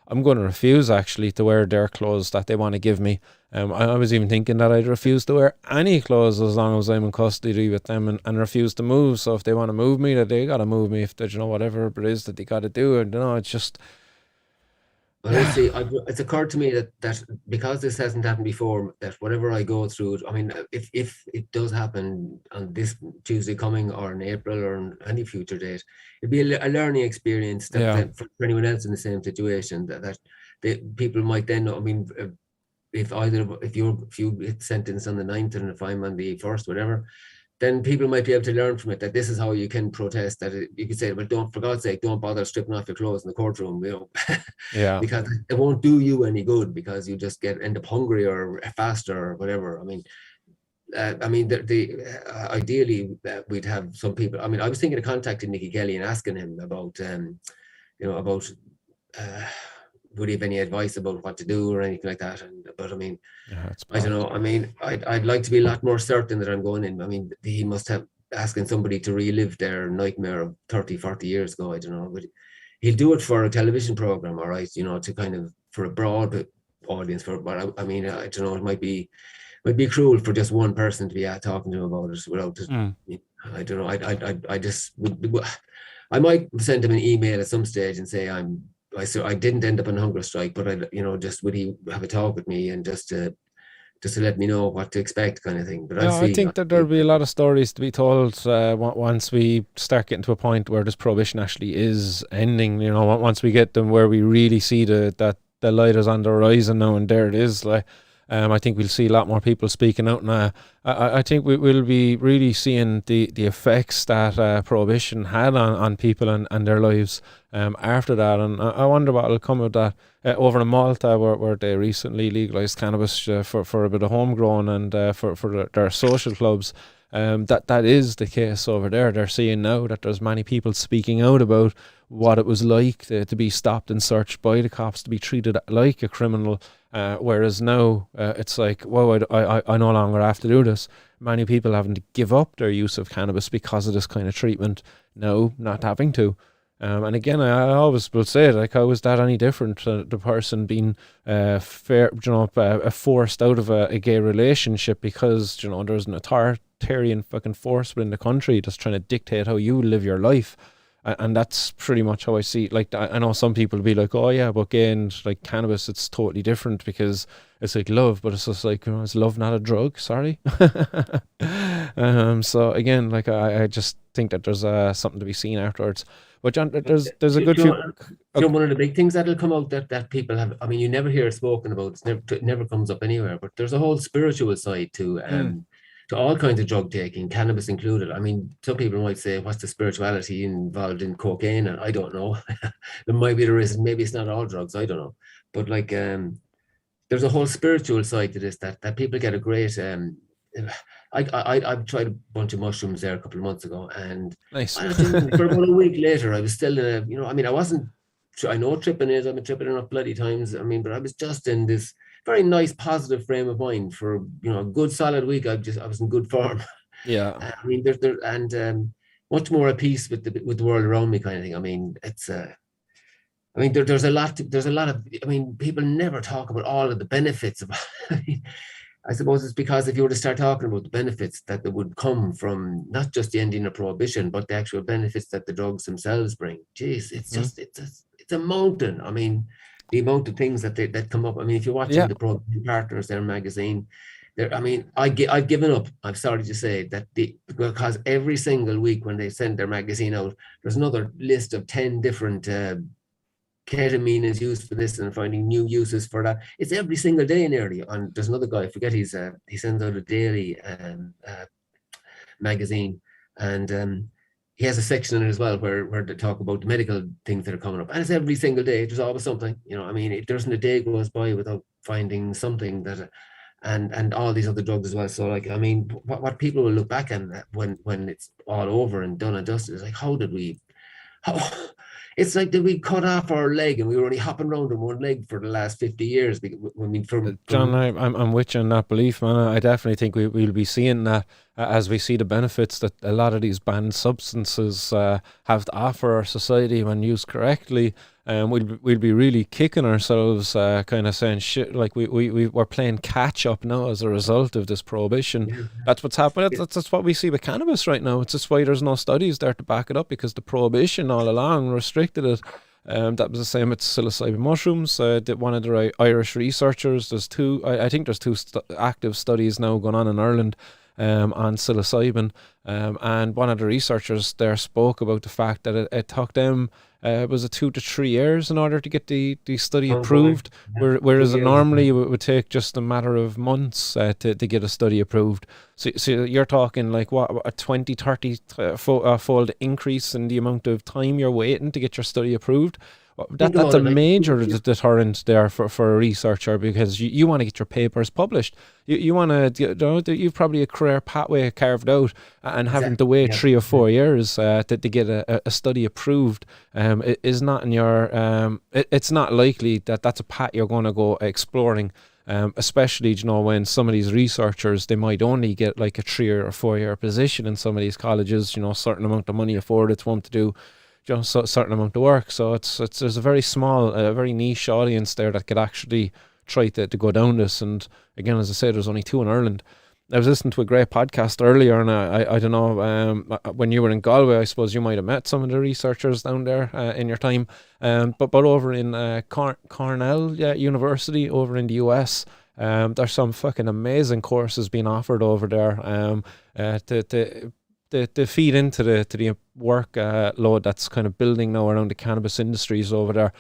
I'm going to refuse actually to wear their clothes that they want to give me. I was even thinking that I'd refuse to wear any clothes as long as I'm in custody with them, and refuse to move. So if they want to move me, that they got to move me. If they, whatever it is that they got to do, and it's just, But I yeah, see, it's occurred to me that because this hasn't happened before, that whatever I go through, I mean, if it does happen on this Tuesday coming, or in April, or on any future date, it'd be a learning experience yeah, that for anyone else in the same situation, that people might then, I mean, if you get sentenced on the 9th, and if I'm on the 1st, whatever, then people might be able to learn from it, that this is how you can protest. That you could say, well, don't, for God's sake, don't bother stripping off your clothes in the courtroom, yeah. because it won't do you any good, because you just end up hungry or faster or whatever. I mean, ideally we'd have some people. I mean, I was thinking of contacting Nicky Kelly and asking him about, about uh, would he have any advice about what to do or anything like that. But I mean, Yeah, it's I don't bad. know. I mean, I'd like to be a lot more certain that I'm going in. I mean, he must have asking somebody to relive their nightmare of 30, 40 years ago. I don't know. But he'll do it for a television program, all right, to kind of, for a broad audience. But I mean, I don't know. It might be cruel for just one person to be talking to him about it without. Mm. I don't know. I just would. I might send him an email at some stage and say I didn't end up on hunger strike, but just would he have a talk with me, and just to let me know what to expect, kind of thing. But I'll Yeah, I see. think that there'll be a lot of stories to be told once we start getting to a point where this prohibition actually is ending. Once we get them where we really see that the light is on the horizon now, and there it is. Like, I think we'll see a lot more people speaking out, and I think will be really seeing the effects that prohibition had on people and their lives after that. And I wonder what will come of that. Over in Malta, where they recently legalized cannabis for a bit of homegrown, and for their social clubs. That is the case over there. They're seeing now that there's many people speaking out about what it was like to be stopped and searched by the cops, to be treated like a criminal. Whereas now it's like, whoa, I no longer have to do this. Many people having to give up their use of cannabis because of this kind of treatment. No, not having to. And again, I always will say, like, how is that any different? The person being forced out of a gay relationship because there's an authoritarian fucking force within the country that's trying to dictate how you live your life. And that's pretty much how I see it. Like, I know some people be like, oh yeah, but gay and like cannabis, it's totally different because it's like love, but it's just like, is love not a drug? Sorry. So again, like, I just think that there's something to be seen afterwards. But John, there's a good few. One of the big things that'll come out that people have, I mean, you never hear it spoken about. It never comes up anywhere. But there's a whole spiritual side to all kinds of drug taking, cannabis included. I mean, some people might say, what's the spirituality involved in cocaine? And I don't know. Maybe there is, maybe it's not all drugs, I don't know. But like, there's a whole spiritual side to this that people get a great. I tried a bunch of mushrooms there a couple of months ago, and Nice. I was doing, for about a week later, I was still in I mean, I wasn't. I know tripping is. I've been tripping enough bloody times. I mean, but I was just in this very nice, positive frame of mind for a good solid week. I was in good form. Yeah. I mean, much more at peace with the world around me, kind of thing. I mean, it's. I mean, there's a lot. There's a lot of. I mean, people never talk about all of the benefits of. I suppose it's because if you were to start talking about the benefits that would come from not just the ending of prohibition, but the actual benefits that the drugs themselves bring, geez, it's a mountain. I mean, the amount of things that come up. I mean, if you're watching Yeah. the Prohibition Partners, their magazine, there. I mean, I've given up. I'm sorry to say that because every single week when they send their magazine out, there's another list of 10 different ketamine is used for this and finding new uses for that. It's every single day nearly. And there's another guy, I forget, he sends out a daily magazine, and he has a section in it as well where they talk about the medical things that are coming up. And it's every single day. There's always something, I mean, there isn't a day goes by without finding something that, and all these other drugs as well. So like, I mean, what people will look back on when it's all over and done and dusted is like, it's like, did we cut off our leg and we were only hopping around on one leg for the last 50 years? I mean, John, I'm with you in that belief, man. I definitely think we'll be seeing that as we see the benefits that a lot of these banned substances have to offer our society when used correctly. We'll be really kicking ourselves, kind of saying shit like we're playing catch up now as a result of this prohibition. Yeah. That's what's happening. That's what we see with cannabis right now. It's just why there's no studies there to back it up, because the prohibition all along restricted it. That was the same with psilocybin mushrooms. One of the Irish researchers, there's two, I think there's two active studies now going on in Ireland on psilocybin, and one of the researchers there spoke about the fact that it took them was it 2 to 3 years in order to get the study approved, whereas normally it would take just a matter of months to get a study approved. So you're talking like what, a 20-30 fold increase in the amount of time you're waiting to get your study approved. That's a major deterrent there for a researcher, because you want to get your papers published. You want to, you've probably a career pathway carved out, and having to wait 3 or 4 years to get a study approved is not in your, it's not likely that that's a path you're going to go exploring. Especially, when some of these researchers, they might only get like a 3 or 4 year position in some of these colleges, a certain amount of money afforded to them to do so a certain amount of work. So there's a very small, very niche audience there that could actually try to go down this. And again, as I said, there's only 2 in Ireland. I was listening to a great podcast earlier, and I don't know, when you were in Galway, I suppose you might have met some of the researchers down there in your time. But over in Cornell University over in the US, there's some fucking amazing courses being offered over there to feed into the work load that's kind of building now around the cannabis industries over there.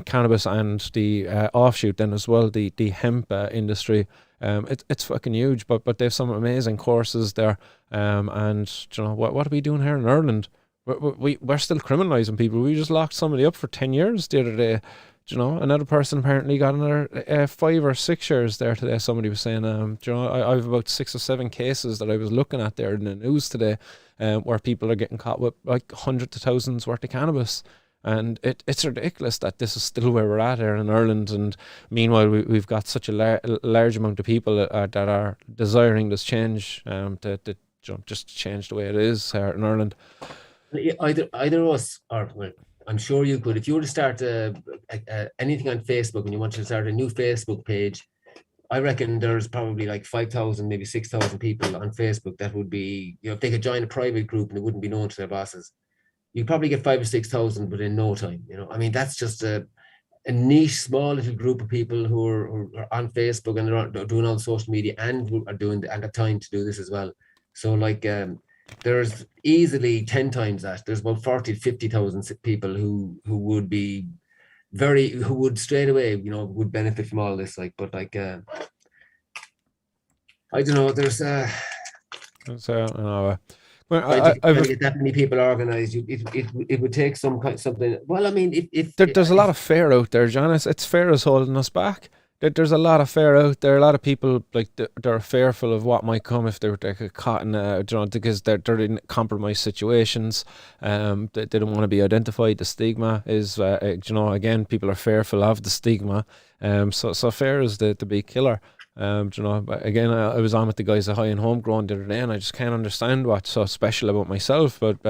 Cannabis and the offshoot then as well, the hemp industry. It's fucking huge, but they have some amazing courses there. And what are we doing here in Ireland? We're still criminalising people. We just locked somebody up for 10 years the other day. Another person apparently got another 5 or 6 years there today. Somebody was saying, I have about 6 or 7 cases that I was looking at there in the news today, where people are getting caught with like hundreds of thousands worth of cannabis. And it's ridiculous that this is still where we're at here in Ireland. And meanwhile, we've got such a large amount of people that are desiring this change, to just change the way it is here in Ireland. Either of us, or well, I'm sure you could, if you were to start anything on Facebook and you want to start a new Facebook page, I reckon there's probably like 5,000, maybe 6,000 people on Facebook that would be, if they could join a private group and it wouldn't be known to their bosses, you'd probably get 5,000 or 6,000 within no time. I mean, that's just a niche, small little group of people who are on Facebook and they're doing all social media and are doing and have time to do this as well. So like, there's easily 10 times that. There's about 40,000 to 50,000 people who would be who would straight away, would benefit from all this. Like, but like, I don't know. There's well, I get that many people organized. It would take something. Well, I mean, if there's a lot of fear out there, John. It's fear is holding us back. There's a lot of fear out there. A lot of people like they're fearful of what might come if they get caught in, because they're in compromised situations. They don't want to be identified. The stigma is, again, people are fearful of the stigma. So fear is the big killer. But again, I was on with the guys at High and Homegrown the other day, and I just can't understand what's so special about myself. But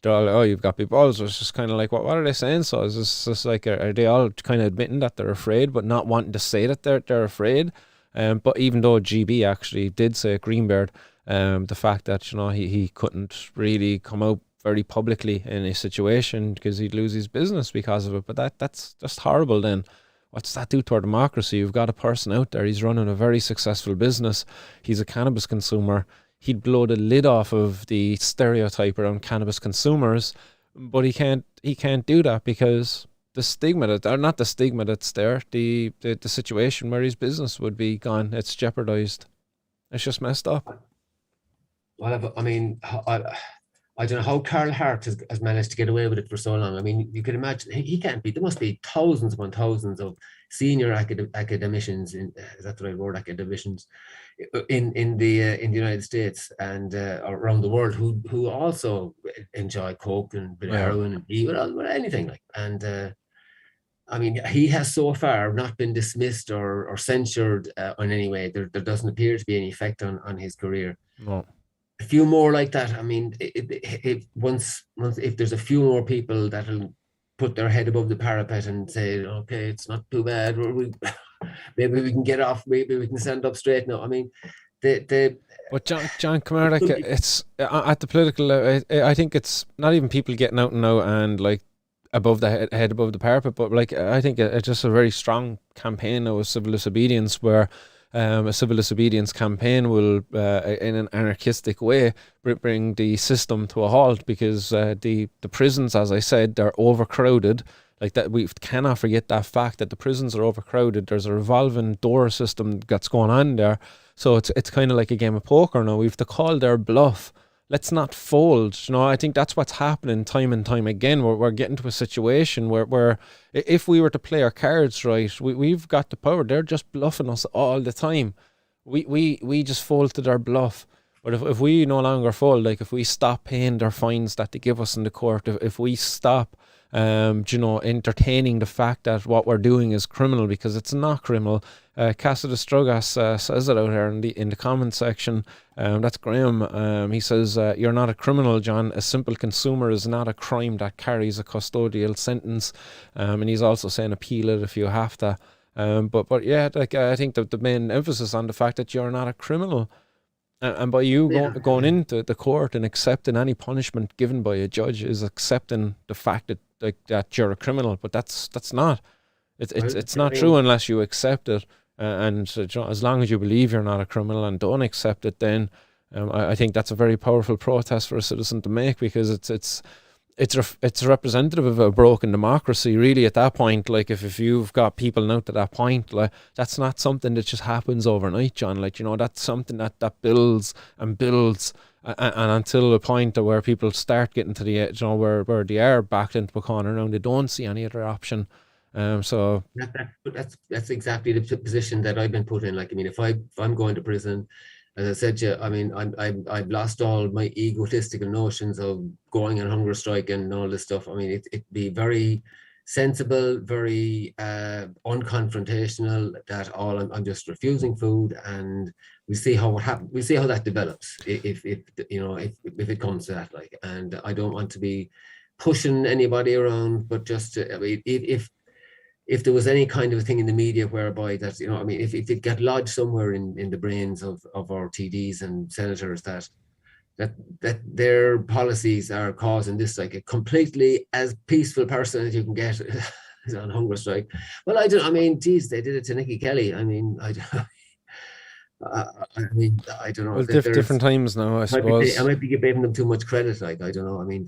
they're all like, oh, you've got big balls. It's just kind of like, what are they saying? So is this just like, are they all kind of admitting that they're afraid, but not wanting to say that they're afraid? But even though GB actually did say at Greenbeard, the fact that he couldn't really come out very publicly in a situation because he'd lose his business because of it. But that's just horrible. Then what's that do to our democracy? You've got a person out there. He's running a very successful business. He's a cannabis consumer. He'd blow the lid off of the stereotype around cannabis consumers, but he can't do that because the stigma that, or not the stigma that's there, the situation where his business would be gone. It's jeopardized. It's just messed up. Well, I mean, I don't know how Carl Hart has managed to get away with it for so long. I mean, you could imagine he can't be. There must be thousands upon thousands of senior academicians. Is that the right word? Academicians in the United States and around the world who also enjoy coke and heroin and or anything like. And I mean, he has so far not been dismissed or censured in any way. There doesn't appear to be any effect on his career. No. A few more like that. I mean, once if there's a few more people that'll put their head above the parapet and say, okay, it's not too bad, or maybe we can get off, maybe we can stand up straight now. I mean, but John Comertic, it's at the political level. I think it's not even people getting out and out and like above the head above the parapet, but like I think it's just a very strong campaign now of civil disobedience where. A civil disobedience campaign will, in an anarchistic way, bring the system to a halt because the prisons, as I said, they're overcrowded. Like that, we cannot forget that fact that the prisons are overcrowded. There's a revolving door system that's going on there, so it's kind of like a game of poker now. We've to call their bluff. Let's not fold. I think that's what's happening time and time again. We're getting to a situation where if we were to play our cards right, we've got the power. They're just bluffing us all the time. We just fold to their bluff. But if we no longer fold, like if we stop paying their fines that they give us in the court, if we stop entertaining the fact that what we're doing is criminal, because it's not criminal. Casa de Strugas says it out here in the comment section. That's Graham. He says, you're not a criminal, John. A simple consumer is not a crime that carries a custodial sentence. And he's also saying appeal it if you have to. But yeah, like I think that the main emphasis on the fact that you're not a criminal. And by you going into the court and accepting any punishment given by a judge is accepting the fact that you're a criminal. But that's not. It's not true unless you accept it. And as long as you believe you're not a criminal and don't accept it, then I think that's a very powerful protest for a citizen to make, because it's representative of a broken democracy, really. At that point, like if you've got people now to that point, like that's not something that just happens overnight, John. Like that's something that builds and builds, and until the point where people start getting to the edge, where they are backed into a corner now, they don't see any other option. So that's exactly the position that I've been put in. Like, I mean, if I'm going to prison, as I said to you, I mean, I've lost all my egotistical notions of going on hunger strike and all this stuff. I mean, it'd be very sensible, very unconfrontational. That I'm just refusing food, and we see how that develops. If it comes to that, like, and I don't want to be pushing anybody around, but just I mean, if there was any kind of thing in the media whereby that, I mean, if it got lodged somewhere in the brains of our TDs and senators that their policies are causing this, like a completely as peaceful person as you can get on hunger strike. Well, I mean, geez, they did it to Nikki Kelly. I mean, I don't know. Well, different times now, I suppose. I might be giving them too much credit. Like, I don't know. I mean,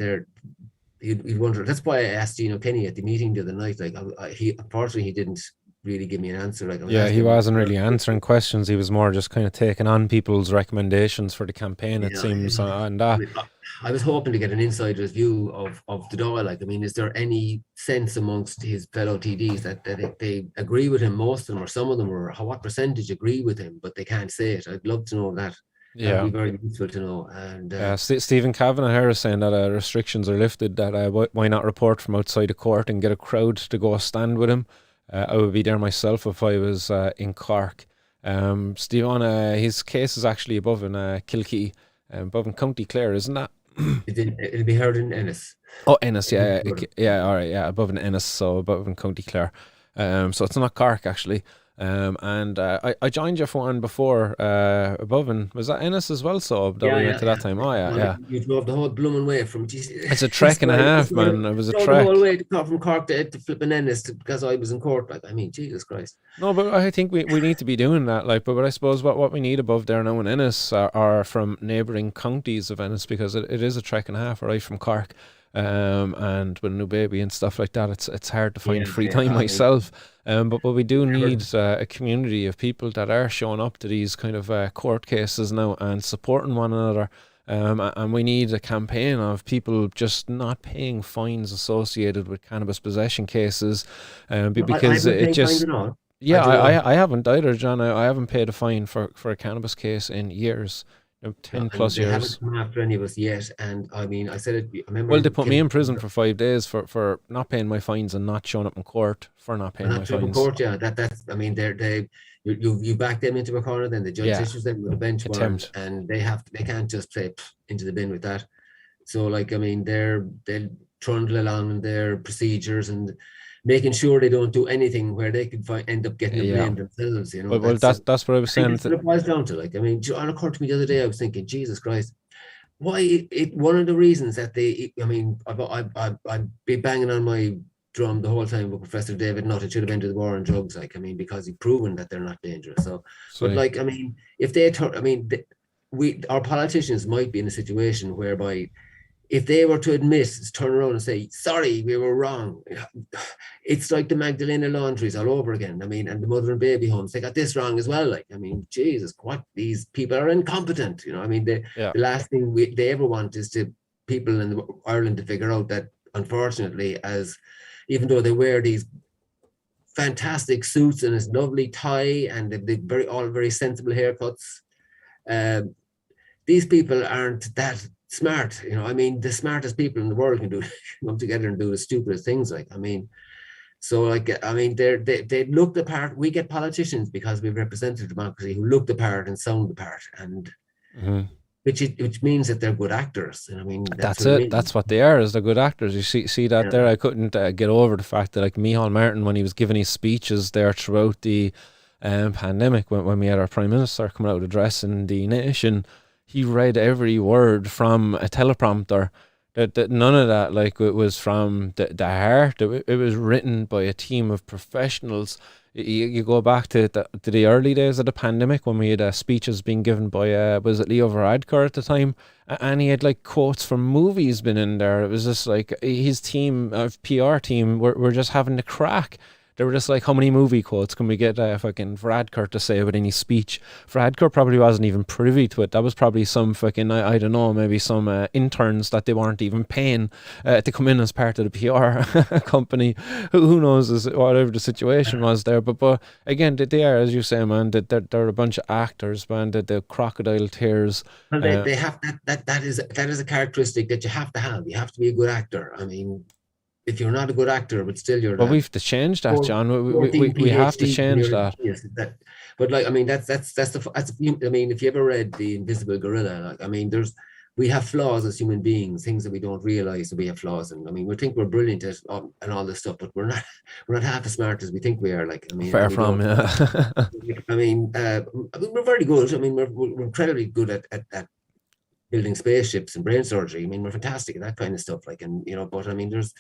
you'd wonder. That's why I asked Gino Kenny at the meeting the other night. Like, unfortunately, he didn't really give me an answer. Like, he wasn't really answering questions. He was more just kind of taking on people's recommendations for the campaign. It seems, and that. I was hoping to get an insider's view of the Dáil. Like, I mean, is there any sense amongst his fellow TDs that they agree with him? Most of them, or some of them, or what percentage agree with him, but they can't say it. I'd love to know that. That'd be very useful to know. And Stephen Kavanagh here is saying that restrictions are lifted, that why not report from outside the court and get a crowd to go stand with him. I would be there myself if I was in Cork. Stephen, his case is actually above in Kilkee, above in County Clare, isn't that? It'll be heard in Ennis. Oh, Ennis, yeah, all right, above in Ennis, so above in County Clare. So it's not Cork, actually. And I joined you for one before above, and was that Ennis as well? So we went to that time. Oh yeah. You drove the whole blooming way from. It's a trek and a half, man. It was a trek. The whole way from Cork to flipping Ennis because I was in Cork. Like, I mean, Jesus Christ. No, but I think we need to be doing that. Like, but I suppose what we need above there now in Ennis are from neighbouring counties of Ennis, because it is a trek and a half right from Cork. And with a new baby and stuff like that, it's hard to find Yeah, free yeah. time I mean, myself. But we do never. need a community of people that are showing up to these kind of court cases now and supporting one another. And we need a campaign of people just not paying fines associated with cannabis possession cases, No, I because haven't it paid fines just, at all. I yeah, don't know. I haven't either, John. I haven't paid a fine for a cannabis case in years, No, 10 and plus they haven't years. come after any of us yet. And I mean, I said it. I Well, they remember put me in prison for 5 days for not paying my fines and not showing up in court for not paying my not to fines. court. Yeah, that's. I mean, you back them into a corner. Then the judge Yeah, issues them with a bench warrant, contempt. and they can't just say into the bin with that. So like, I mean, they'll trundle along in their procedures and making sure they don't do anything where they could end up getting the Yeah. blame themselves. Well, That's that's what I was I think saying. that's what it boils down to. Like, I mean, on occurred to me the other day, I was thinking, Jesus Christ, why one of the reasons that I mean, I'd be banging on my drum the whole time with Professor David Nutt, it should have ended the war on drugs. Like, I mean, because he's proven that they're not dangerous. So, but So like, I mean, if I mean, our politicians might be in a situation whereby if they were to admit, turn around and say, sorry, we were wrong. It's like the Magdalena laundries all over again. I mean, and the mother and baby homes, they got this wrong as well. Like, I mean, Jesus, what, these people are incompetent. I mean, yeah, the last thing they ever want is to people in Ireland to figure out that, unfortunately, as even though they wear these fantastic suits and this lovely tie and they all very sensible haircuts, um, these people aren't that smart. I mean, the smartest people in the world can come together and do the stupidest things. Like, I mean, so like, I mean, they look the part. We get politicians because we've representative democracy who look the part and sound the part, and hmm which means that they're good actors. And I mean, that's that's what it it. means. That's what they are. Is they're good actors. You see that there. Yeah. I couldn't get over the fact that like Micheál Martin, when he was giving his speeches there throughout the pandemic, when we had our prime minister coming out addressing the nation, he read every word from a teleprompter. That none of that like it was from the heart. It was written by a team of professionals. You go back to the early days of the pandemic when we had speeches being given by was it Leo Varadkar at the time, and he had like quotes from movies been in there. It was just like his team of PR team were just having the crack. They were just like, how many movie quotes can we get fucking Varadkar to say with any speech? Varadkar probably wasn't even privy to it. That was probably some fucking, I don't know, maybe some interns that they weren't even paying to come in as part of the PR company. Who knows whatever the situation was there. But again, they are, as you say, man, they're a bunch of actors, man. The crocodile tears. Well, Uh, they have that is a characteristic that you have to have. You have to be a good actor. I mean, if you're not a good actor, but still you're but that we've to change that, John. 14 We have to PhDs and change you're a that. genius. But like, I mean, I mean, if you ever read The Invisible Gorilla, like, I mean, we have flaws as human beings, things that we don't realize that we have flaws in. I mean, we think we're brilliant at and all this stuff, but we're not. We're not half as smart as we think we are. Like, I mean, and Far we from, don't. yeah. I mean, we're very good. I mean, we're incredibly good at building spaceships and brain surgery. I mean, we're fantastic at that kind of stuff. Like, and but I mean, there's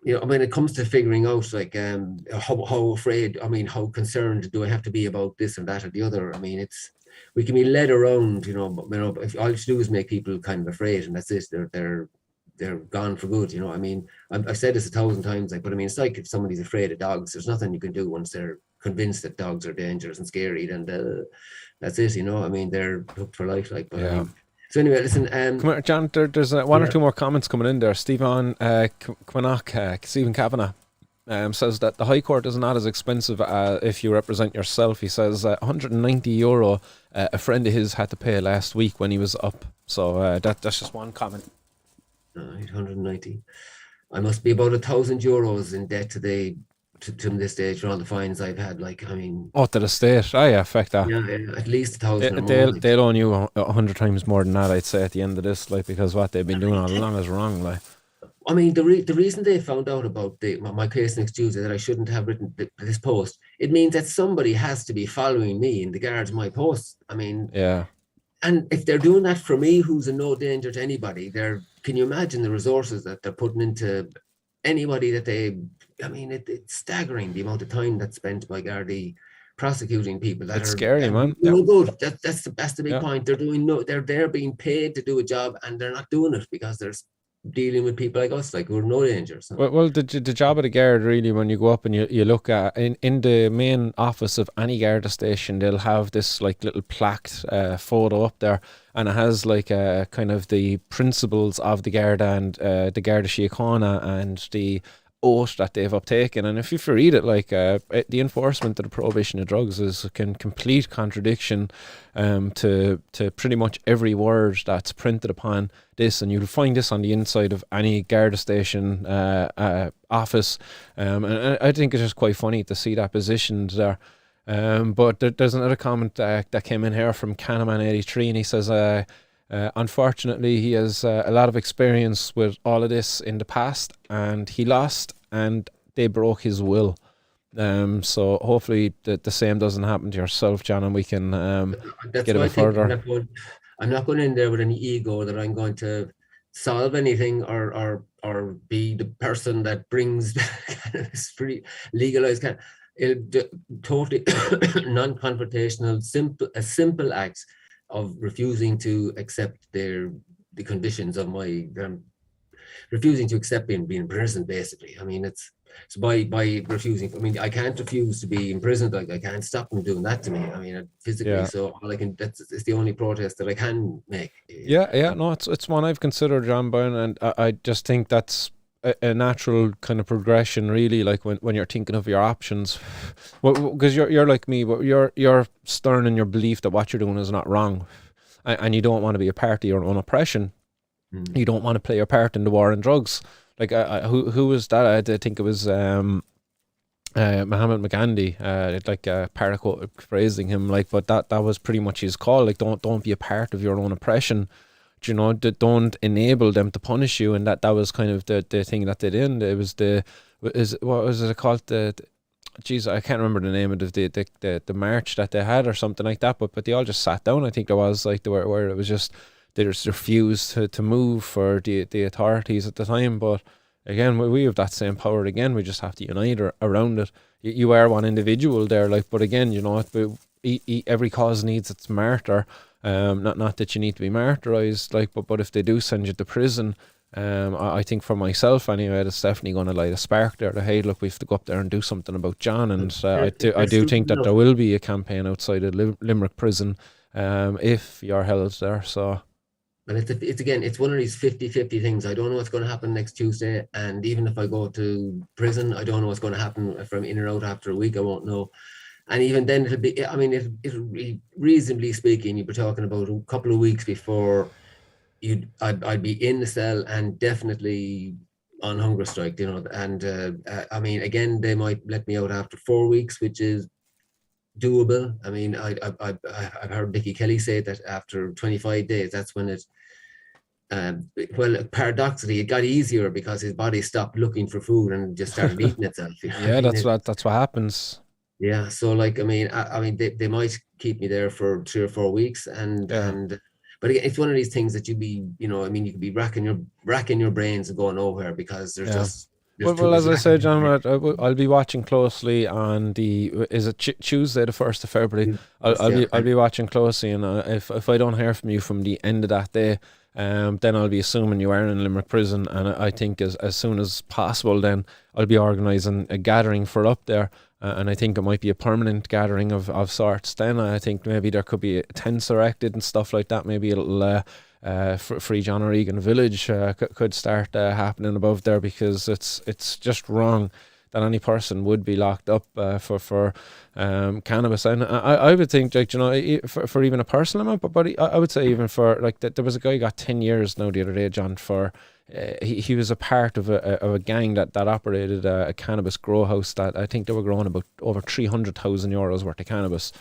when it comes to figuring out like how afraid, I mean, how concerned do I have to be about this and that or the other? I mean, we can be led around, but if all you do is make people kind of afraid, and that's it, they're gone for good. I mean, I've said this 1,000 times, like, but I mean, it's like if somebody's afraid of dogs, there's nothing you can do once they're convinced that dogs are dangerous and scary, then that's it. I mean, they're hooked for life. Like, but I Yeah. mean, so anyway, listen. Come here, John. There's one or Yeah, two more comments coming in there. Stephen Stephen Kavanagh says that the High Court is not as expensive if you represent yourself. He says €190 a friend of his had to pay last week when he was up. So that's just one comment. 890. I must be about €1,000 in debt today to this stage for all the fines I've had. Like, I mean, Oh, to the state. Oh, yeah, affect that. yeah, at least 1,000 or more. Like, They'll own you 100 times more than that, I'd say, at the end of this, like, because what they've been doing all along is wrong, like. I mean, the reason they found out about my case next Tuesday that I shouldn't have written this post, it means that somebody has to be following me in regards to my posts. I mean, Yeah. and if they're doing that for me, who's in no danger to anybody, can you imagine the resources that they're putting into anybody that I mean, it's staggering the amount of time that's spent by Gardaí prosecuting people that It's are scary, man. no good. That's the big Yeah. point. They're being paid to do a job and they're not doing it because there's dealing with people like us, like who are no danger. So Well, the job of the guard really, when you go up and you look at in the main office of any Garda station, they'll have this like little plaqued photo up there, and it has like kind of the principles of the Garda and the Garda Síochána and the oath that they've uptaken. And if you read it, like the enforcement of the prohibition of drugs is a complete contradiction to pretty much every word that's printed upon this, and you'll find this on the inside of any Garda station office. And I think it's just quite funny to see that positioned there. But there's another comment that came in here from Canaman83, and he says, unfortunately, he has a lot of experience with all of this in the past, and he lost, and they broke his will. So hopefully the same doesn't happen to yourself, John, and we can get a bit further. I'm not going in there with any ego that I'm going to solve anything or be the person that brings cannabis free, legalized cannabis. Totally non-confrontational, simple acts of refusing to accept the conditions of my refusing to accept being imprisoned, basically. I mean, it's by refusing. I mean, I can't refuse to be imprisoned. Like, I can't stop them doing that to me. I mean, physically. Yeah. So all I can, it's the only protest that I can make. Yeah. No, it's one I've considered, John Byrne, and I just think that's a natural kind of progression, really. Like when you're thinking of your options, because you're like me, but you're stern in your belief that what you're doing is not wrong, and you don't want to be a part of your own oppression. You don't want to play your part in the war on drugs. Like who was that? I think it was Mahatma Gandhi. Paraphrasing him, like, but that was pretty much his call. Like, don't be a part of your own oppression. You know, don't enable them to punish you, and that was kind of the thing that they did. It was what was it called? I can't remember the name of the march that they had or something like that. But they all just sat down. I think there was like where it was just. They just refused to move for the authorities at the time. But again, we have that same power again. We just have to unite around it. You are one individual there, like, but again, you know, every cause needs its martyr. Not that you need to be martyrized, like, but if they do send you to prison, I think for myself anyway, it's definitely going to light a spark there. To, hey, look, we have to go up there and do something about John. And I do think that there will be a campaign outside of Limerick prison if you're held there. So. And it's one of these 50-50 things. I don't know what's going to happen next Tuesday. And even if I go to prison, I don't know what's going to happen. If I'm in or out after a week, I won't know. And even then it'll be, reasonably speaking, you'd be talking about a couple of weeks before I'd be in the cell and definitely on hunger strike, you know. And I mean, again, they might let me out after 4 weeks, which is doable. I mean, I've heard Vicky Kelly say that after 25 days, that's when it. Well, paradoxically, it got easier because his body stopped looking for food and just started eating itself. You know? Yeah, that's what happens. Yeah, so like, I mean, they might keep me there for 3 or 4 weeks, and but again, it's one of these things that you'd be, you know, I mean, you could be racking your brains and going nowhere because there's just. Well, as I said, John, I'll be watching closely on is it Tuesday, the 1st of February? I'll be watching closely, and if I don't hear from you from the end of that day, then I'll be assuming you are in Limerick prison, and I think as soon as possible, then I'll be organising a gathering for up there, and I think it might be a permanent gathering of sorts. Then I think maybe there could be tents erected and stuff like that. Maybe it'll. Free John O Regan village could start happening above there, because it's just wrong that any person would be locked up for cannabis. And I would think, like, you know, for even a personal amount, but I would say even for, like, there was a guy who got 10 years now the other day, John, for he was a part of a gang that operated a cannabis grow house that I think they were growing about over 300,000 euros worth of cannabis,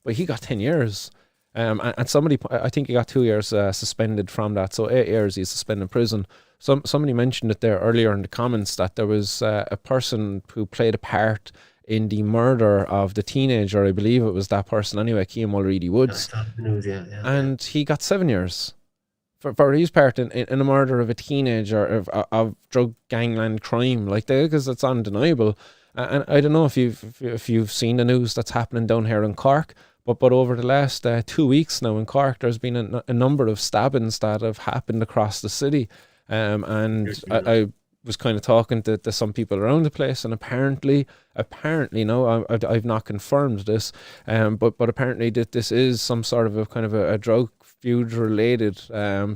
but he got 10 years. And somebody, I think he got 2 years suspended from that, so 8 years he's suspended in prison. Somebody mentioned it there earlier in the comments that there was a person who played a part in the murder of the teenager. I believe it was that person anyway, Cian Mulready Woods. And he got 7 years for his part in a murder of a teenager of drug gangland crime, like that, because it's undeniable. And I don't know if you've seen the news that's happening down here in Cork. But over the last 2 weeks now in Cork, there's been a number of stabbings that have happened across the city. And I was kind of talking to some people around the place, and apparently, no, I've not confirmed this, but apparently that this is some sort of a kind of a drug feud related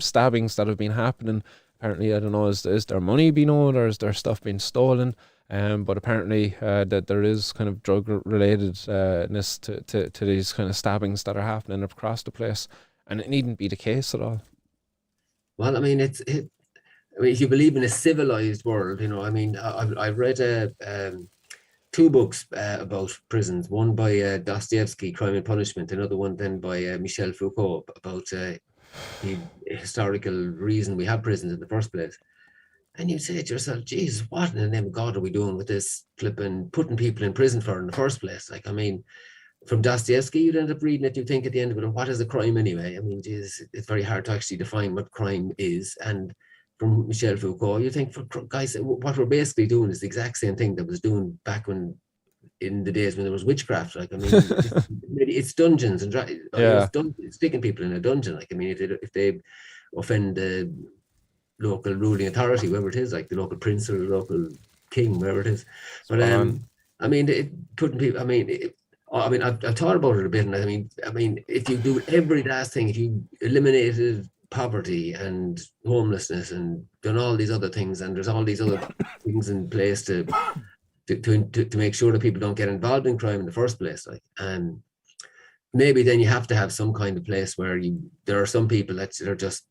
stabbings that have been happening. Apparently, I don't know, is there money being owed, or is there stuff being stolen? But apparently that there is kind of drug relatedness to these kind of stabbings that are happening across the place, and it needn't be the case at all. Well, I mean, I mean, if you believe in a civilized world, you know, I mean, I've read two books about prisons. One by Dostoevsky, Crime and Punishment. Another one then by Michel Foucault about the historical reason we have prisons in the first place. And you say to yourself, Jesus, what in the name of God are we doing with this flipping putting people in prison for in the first place? Like, I mean, from Dostoevsky, you'd end up reading it, you think at the end of it, what is a crime anyway? I mean, Jesus, it's very hard to actually define what crime is. And from Michel Foucault, you think, for guys, what we're basically doing is the exact same thing that was doing back when, in the days when there was witchcraft. Like, I mean, it's dungeons and Yeah, sticking people in a dungeon. Like, I mean, if they offend the local ruling authority, whoever it is, like the local prince or the local king, wherever it is. But spot on. I mean, putting people. I mean, I've thought about it a bit, and I mean, if you do every last thing, if you eliminated poverty and homelessness and done all these other things, and there's all these other things in place to make sure that people don't get involved in crime in the first place, like, and maybe then you have to have some kind of place where there are some people that are just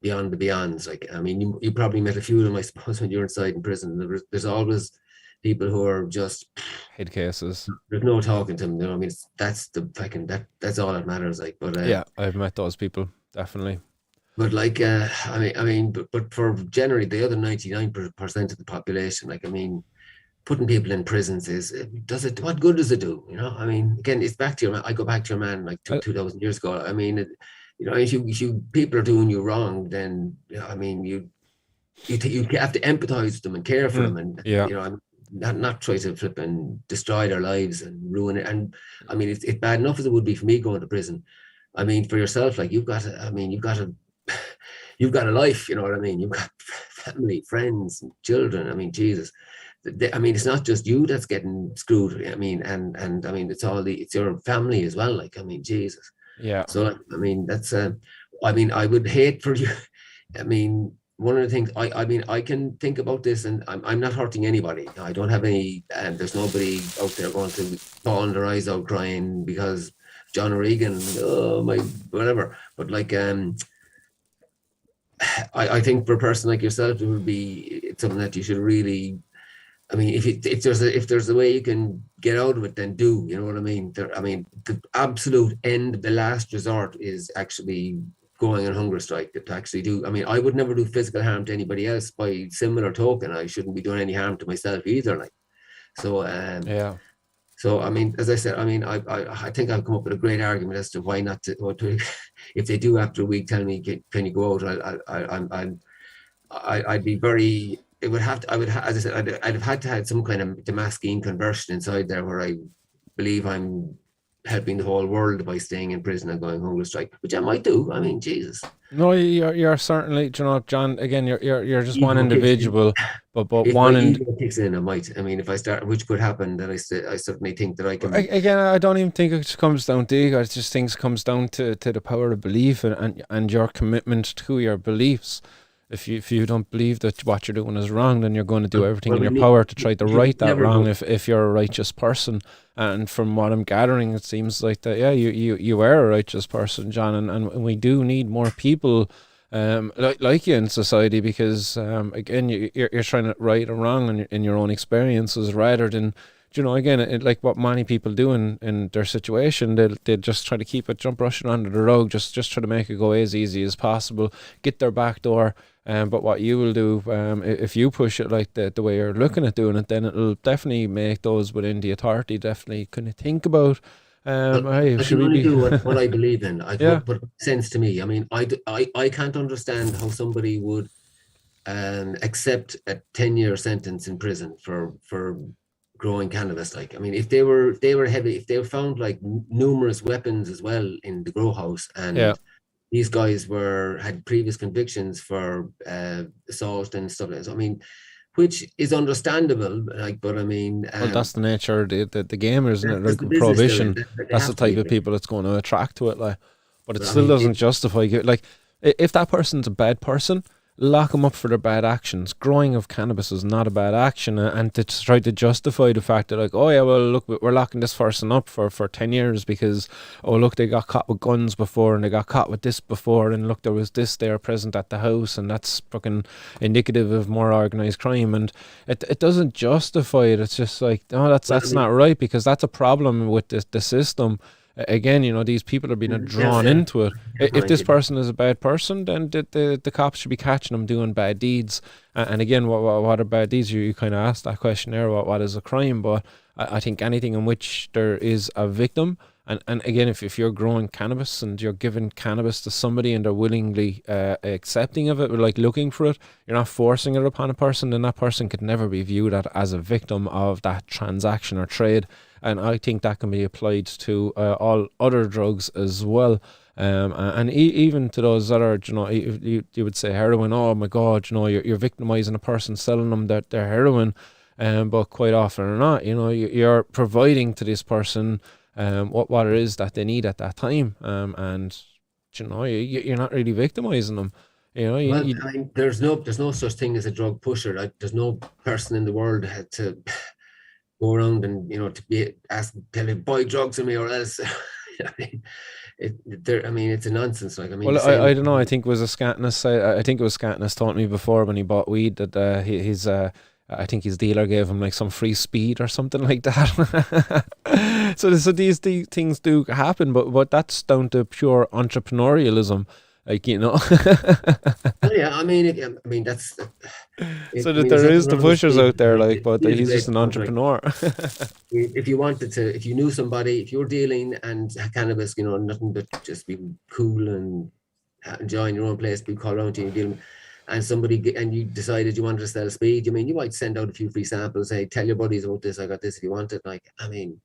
beyond the beyonds. Like, I mean, you probably met a few of them, I suppose, when you're inside in prison. There's always people who are just Head cases. there's no talking to them. You know, I mean, that's the fucking that's all that matters. Like, Yeah, I've met those people, definitely. but like, but for generally the other 99% of the population, like, I mean, putting people in prisons does it? What good does it do? You know, I mean, again, it's back to I go back to your man like I, 2,000 years ago. I mean, you know, if you people are doing you wrong, then, you know, I mean, you have to empathize with them and care for them, and, yeah, you know, not try to flip and destroy their lives and ruin it. And I mean, it's bad enough as it would be for me going to prison. I mean, for yourself, like, you've got a life, you know what I mean? You've got family, friends, children. I mean, Jesus. I mean, it's not just you that's getting screwed. I mean, and I mean, it's your family as well. Like, I mean, Jesus. yeah. So, like, I mean, that's I mean, I would hate for you. I mean, one of the things I mean, I can think about this, and I'm not hurting anybody. I don't have any, and there's nobody out there going to bawl their eyes out crying because John O Regan, oh my, whatever. But like, I think for a person like yourself, it would be something that you should really. I mean, if there's a way you can get out of it, then do. You know what I mean? I mean, the absolute end, the last resort, is actually going on hunger strike. To actually do. I mean, I would never do physical harm to anybody else. By similar token, I shouldn't be doing any harm to myself either. Like, so, Yeah. so I mean, as I said, I mean, I think I've come up with a great argument as to why not to if they do after a week tell me, can you go out? I'd be very. It would have to. As I said, I'd have had to have some kind of Damascene conversion inside there, where I believe I'm helping the whole world by staying in prison and going hunger strike, which I might do. I mean, Jesus. No, you're certainly, you know, John. Again, you're just one Ego kicks in. individual, but If my one and ego kicks in, I might. I mean, if I start, which could happen, then I certainly think that I can. again, I don't even think it comes down to ego. I just think it comes down to the power of belief and your commitment to your beliefs. If you don't believe that what you're doing is wrong, then you're going to do everything Well, in we your need. power to try to You right that never wrong. know. If you're a righteous person, and from what I'm gathering, it seems like that. Yeah, you are a righteous person, John, and we do need more people. Like you in society, because again, you're trying to right or wrong in your own experiences, rather than, you know, again, like what many people do in their situation, they just try to keep it, jump rushing under the rug, just try to make it go as easy as possible, get their back door. But what you will do, if you push it like the way you're looking at doing it, then it'll definitely make those within the authority definitely kind of think about, Well, hey, I should can we only be? do what I believe in. Yeah, What makes sense to me. I mean, I can't understand how somebody would accept a 10-year sentence in prison for growing cannabis. Like, I mean, if they were found like numerous weapons as well in the grow house, yeah, and these guys had previous convictions for assault and stuff like that. So, I mean, which is understandable, like, but I mean, Well, that's the nature of the game, isn't it? that's Like the with business they're in. prohibition, They that's the have to be type in of it. people that's going to attract to it. Like, but it But I still mean, doesn't justify like if that person's a bad person, lock them up for their bad actions. Growing of cannabis is not a bad action, and to try to justify the fact that like, oh yeah, well look, we're locking this person up for 10 years because oh look, they got caught with guns before and they got caught with this before, and look, there was this there present at the house, and that's fucking indicative of more organized crime, and it doesn't justify it. It's just like, no, well, I that's mean, not right, because that's a problem with the system. Again, these people are being drawn yeah, into it. If this definitely. person is a bad person, then the cops should be catching them doing bad deeds. And again, what are bad deeds? You kind of asked that question there. What is a crime? But I think anything in which there is a victim. And again, if you're growing cannabis and you're giving cannabis to somebody and they're willingly accepting of it, or like looking for it, you're not forcing it upon a person, then that person could never be viewed as a victim of that transaction or trade. And I think that can be applied to all other drugs as well. And even to those that are, you would say heroin. Oh my God, you're victimizing a person selling them their heroin. But quite often or not, you're providing to this person what it is that they need at that time. And you're not really victimizing them. Well, I mean, there's no such thing as a drug pusher. Like, there's no person in the world that had to go around and to be asked, tell you, buy drugs from me or else. I mean, it's a nonsense. Like, I mean, Well, the same. I don't know. I think it was a Scatness. I think it was Scatness taught me before when he bought weed that his I think his dealer gave him like some free speed or something like that. So these things do happen, but that's down to pure entrepreneurialism, like Oh, yeah, I mean, that's. So I that mean, there's there nothing is the wrong with pushers speed. out I there, mean, like, but speed is a he's great just an drug. Like, entrepreneur. if you wanted to, if you knew somebody, if you're dealing and cannabis, nothing but just be cool and enjoying your own place, be called around to you, dealing, and and you decided you wanted to sell speed. I mean, you might send out a few free samples, say, tell your buddies about this. I got this if you want it. Like, I mean,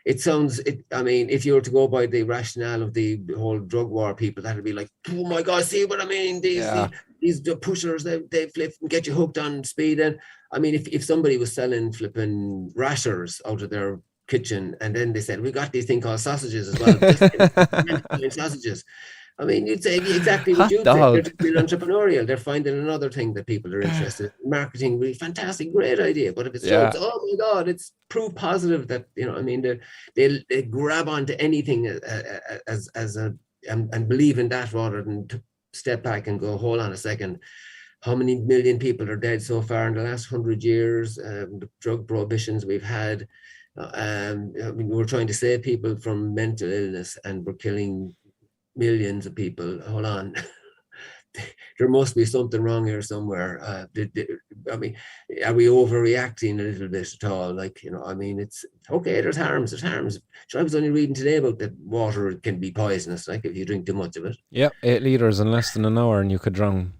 I mean, if you were to go by the rationale of the whole drug war people, that'd be like, oh my God, see what I mean? Yeah. These pushers, they flip and get you hooked on speed. And I mean, if somebody was selling flipping rashers out of their kitchen and then they said, we got these thing called sausages as well, just sausages. I mean, you'd say exactly what Hot you'd say. They're dog. just being entrepreneurial. They're finding another thing that people are interested in. Marketing, really fantastic, great idea. But if it's Yeah. drugs, oh my God, it's proof positive that, I mean, they grab onto anything as a and believe in that rather than to step back and go, hold on a second. How many million people are dead so far in the last 100 years? The drug prohibitions we've had. I mean, we're trying to save people from mental illness and we're killing millions of people. Hold on. There must be something wrong here somewhere. I mean, are we overreacting a little bit at all? Like, I mean, it's okay. There's harms. So I was only reading today about that water can be poisonous, like if you drink too much of it. Yeah, 8 liters in less than an hour, and you could drown.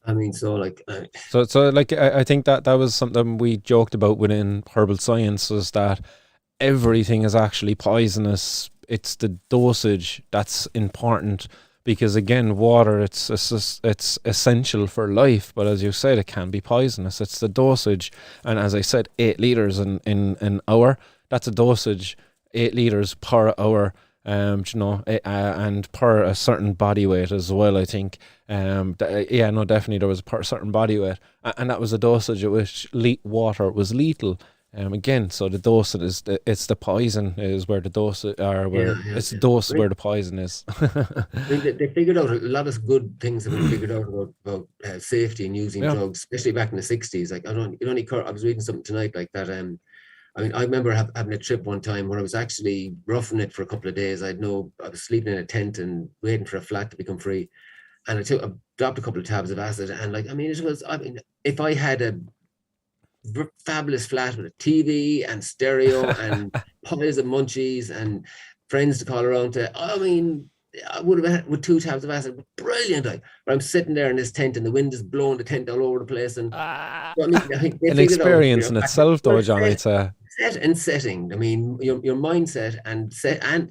I mean, so like, So like I think that was something we joked about within herbal science, is that everything is actually poisonous. It's the dosage that's important, because again, water, it's essential for life, but as you said, it can be poisonous. It's the dosage, and as I said, 8 liters in an hour. That's a dosage, 8 liters per hour. And per a certain body weight as well, I think. Yeah, no, definitely there was a certain body weight, and that was a dosage at which water was lethal. Again, so the dose it's the poison is where the dose, or where it's the dose where the poison is. I mean, they figured out a lot of good things have been figured out about safety and using Yeah. drugs, especially back in the 60s. Like, I was reading something tonight like that. I mean, I remember having a trip one time where I was actually roughing it for a couple of days. I was sleeping in a tent and waiting for a flat to become free. And I dropped a couple of tabs of acid. And like, I mean, if I had a fabulous flat with a TV and stereo and piles of munchies and friends to call around to, I mean, I would have had with 2 tabs of acid, brilliant. Like, but I'm sitting there in this tent and the wind is blowing the tent all over the place. And I mean, they An figured experience out, in itself, though, John. set, It's a set and setting. I mean, your mindset and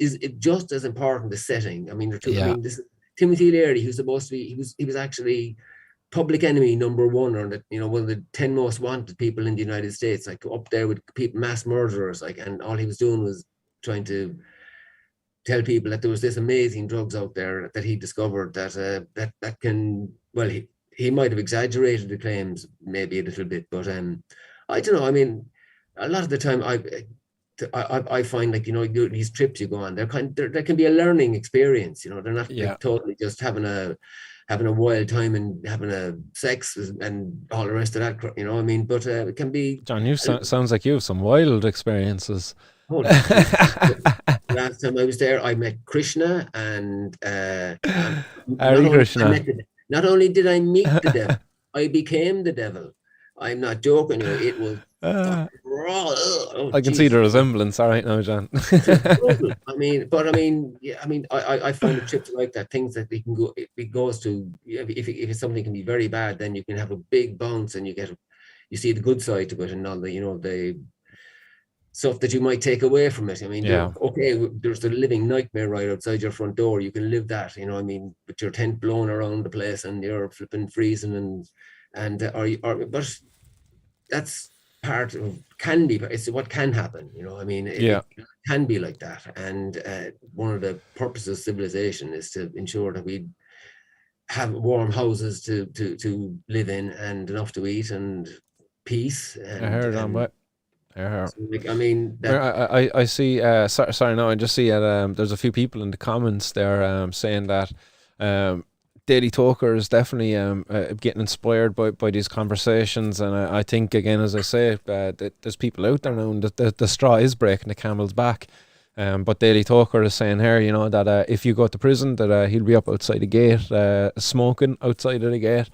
is just as important as setting. I mean, I Yeah. mean, this Timothy Leary, who's supposed to be, he was actually public enemy number one, or one of the 10 most wanted people in the United States, like up there with people, mass murderers, like, and all he was doing was trying to tell people that there was this amazing drugs out there that he discovered that can, well, he might have exaggerated the claims maybe a little bit, but I don't know. I mean, a lot of the time I find, like, these trips you go on, there can be a learning experience. They're not like totally just having a wild time and having a sex and all the rest of that. I mean, but it can be. John, you sounds like you have some wild experiences. Last time I was there, I met Krishna, and Krishna. Not only did I meet the devil, I became the devil. I'm not joking. It was. I can see the resemblance. All right now, John. I find the trips like that, things that they can go. It goes to, if something can be very bad, then you can have a big bounce, and you see the good side to it, and all the stuff that you might take away from it. I mean, there's the living nightmare right outside your front door. You can live that, with your tent blowing around the place, and you're flipping freezing, but that's part of, it's what can happen. It can be like that, and one of the purposes of civilization is to ensure that we have warm houses to live in, and enough to eat, and peace. And, I heard on what. So, like, I mean, I see. Sorry, no, I just see. There's a few people in the comments there saying that Daily Talker is definitely getting inspired by these conversations, and I think, again, as I say, there's people out there now, and the straw is breaking the camel's back. But Daily Talker is saying here, that if you go to prison, that he'll be up outside the gate, smoking outside of the gate.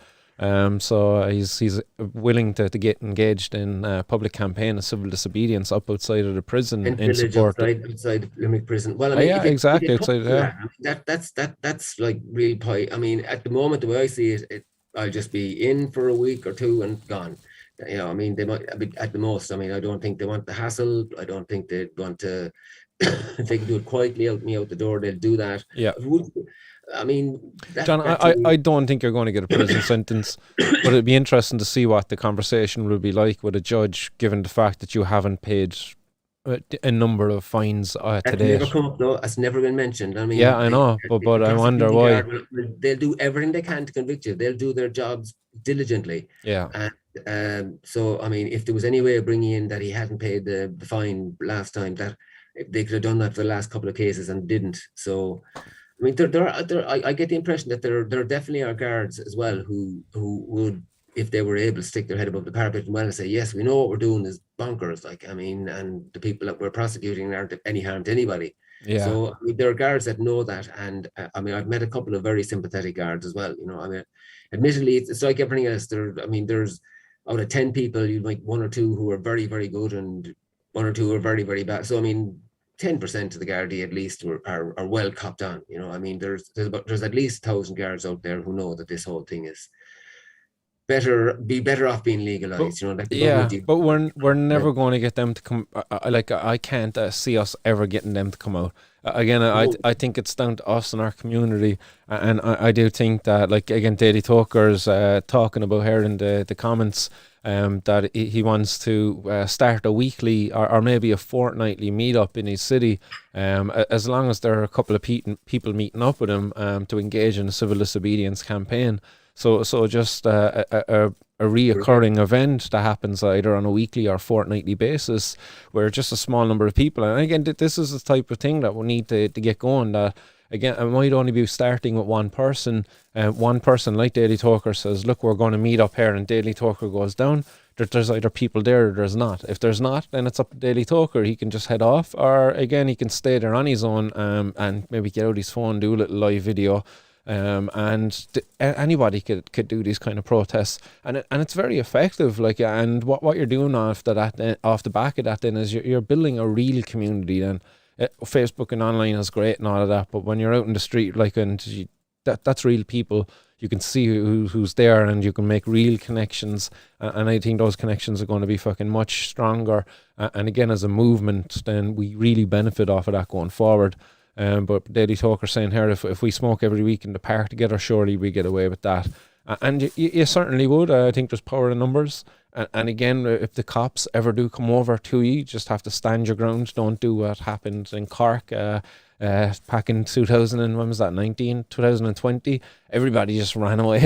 So he's willing to get engaged in a public campaign of civil disobedience up outside of the prison in support outside Limerick prison. Well, I mean, exactly outside there. That's like real pie. I mean, at the moment, the way I see it, I'll just be in for a week or two and gone. I mean, they might, at the most. I mean, I don't think they want the hassle. I don't think they want to. If they can do it quietly out the door, they'll do that. Yeah. I mean, John, I don't think you're going to get a prison sentence, but it'd be interesting to see what the conversation will be like with a judge, given the fact that you haven't paid a number of fines to date. Never come up, though. It's never been mentioned. I mean, I know, but I wonder why. They'll do everything they can to convict you. They'll do their jobs diligently. Yeah. And so, I mean, if there was any way of bringing in that he hadn't paid the fine last time, that they could have done that for the last couple of cases and didn't. So, I mean, I get the impression that there definitely are guards as well who would, if they were able to stick their head above the parapet and say, yes, we know what we're doing is bonkers. Like, I mean, and the people that we're prosecuting aren't any harm to anybody. Yeah. So, I mean, there are guards that know that, and I mean, I've met a couple of very sympathetic guards as well. I mean, admittedly, it's like everything else. There's out of 10 people, you like 1 or 2 who are very, very good, and 1 or 2 who are very, very bad. So, I mean, 10% of the Gardaí at least are well copped on. I mean, there's at least 1,000 guards out there who know that this whole thing is better off being legalized. But we're never going to get them to come. I can't see us ever getting them to come out. Again, I think it's down to us and our community, and I do think that, like, again, Daily Talker's talking about here in the comments, that he wants to start a weekly or maybe a fortnightly meetup in his city, as long as there are a couple of people meeting up with him to engage in a civil disobedience campaign. So just a reoccurring event that happens either on a weekly or fortnightly basis, where just a small number of people. And again, this is the type of thing that we need to get going. That, again, it might only be starting with one person. One person, like Daily Talker, says, look, we're going to meet up here, and Daily Talker goes down. There's either people there or there's not. If there's not, then it's up to Daily Talker. He can just head off, or again, he can stay there on his own and maybe get out his phone, do a little live video. And anybody could do these kind of protests, and it's very effective. Like, and what you're doing off the back of that then is you're building a real community. Then Facebook and online is great and all of that, but when you're out in the street, like, and that's real people, you can see who's there, and you can make real connections. And I think those connections are going to be fucking much stronger. And again, as a movement, then we really benefit off of that going forward. But Daily Talk are saying here, if we smoke every week in the park together, surely we get away with that. And you certainly would. I think there's power in numbers. And again, if the cops ever do come over to you, just have to stand your ground. Don't do what happened in Cork back in 2000 and when was that, 2020. Everybody just ran away.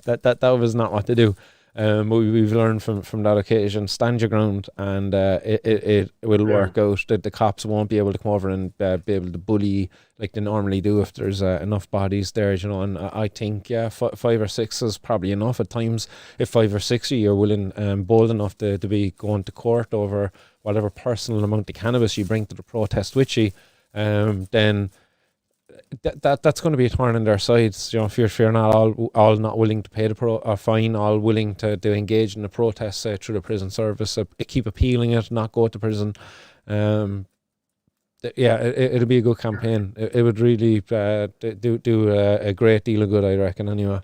that was not what to do. But we've learned from that occasion, stand your ground, and it will work out. That the cops won't be able to come over and be able to bully like they normally do if there's enough bodies there, and I think 5 or 6 is probably enough at times. If 5 or 6 of you are willing, bold enough to be going to court over whatever personal amount of cannabis you bring to the protest with you, then that's going to be a thorn in their sides. If you're not all not willing to pay the fine, all willing to engage in the protest through the prison service, keep appealing it, not go to prison. It'll be a good campaign. It would really do a great deal of good, I reckon. Anyway.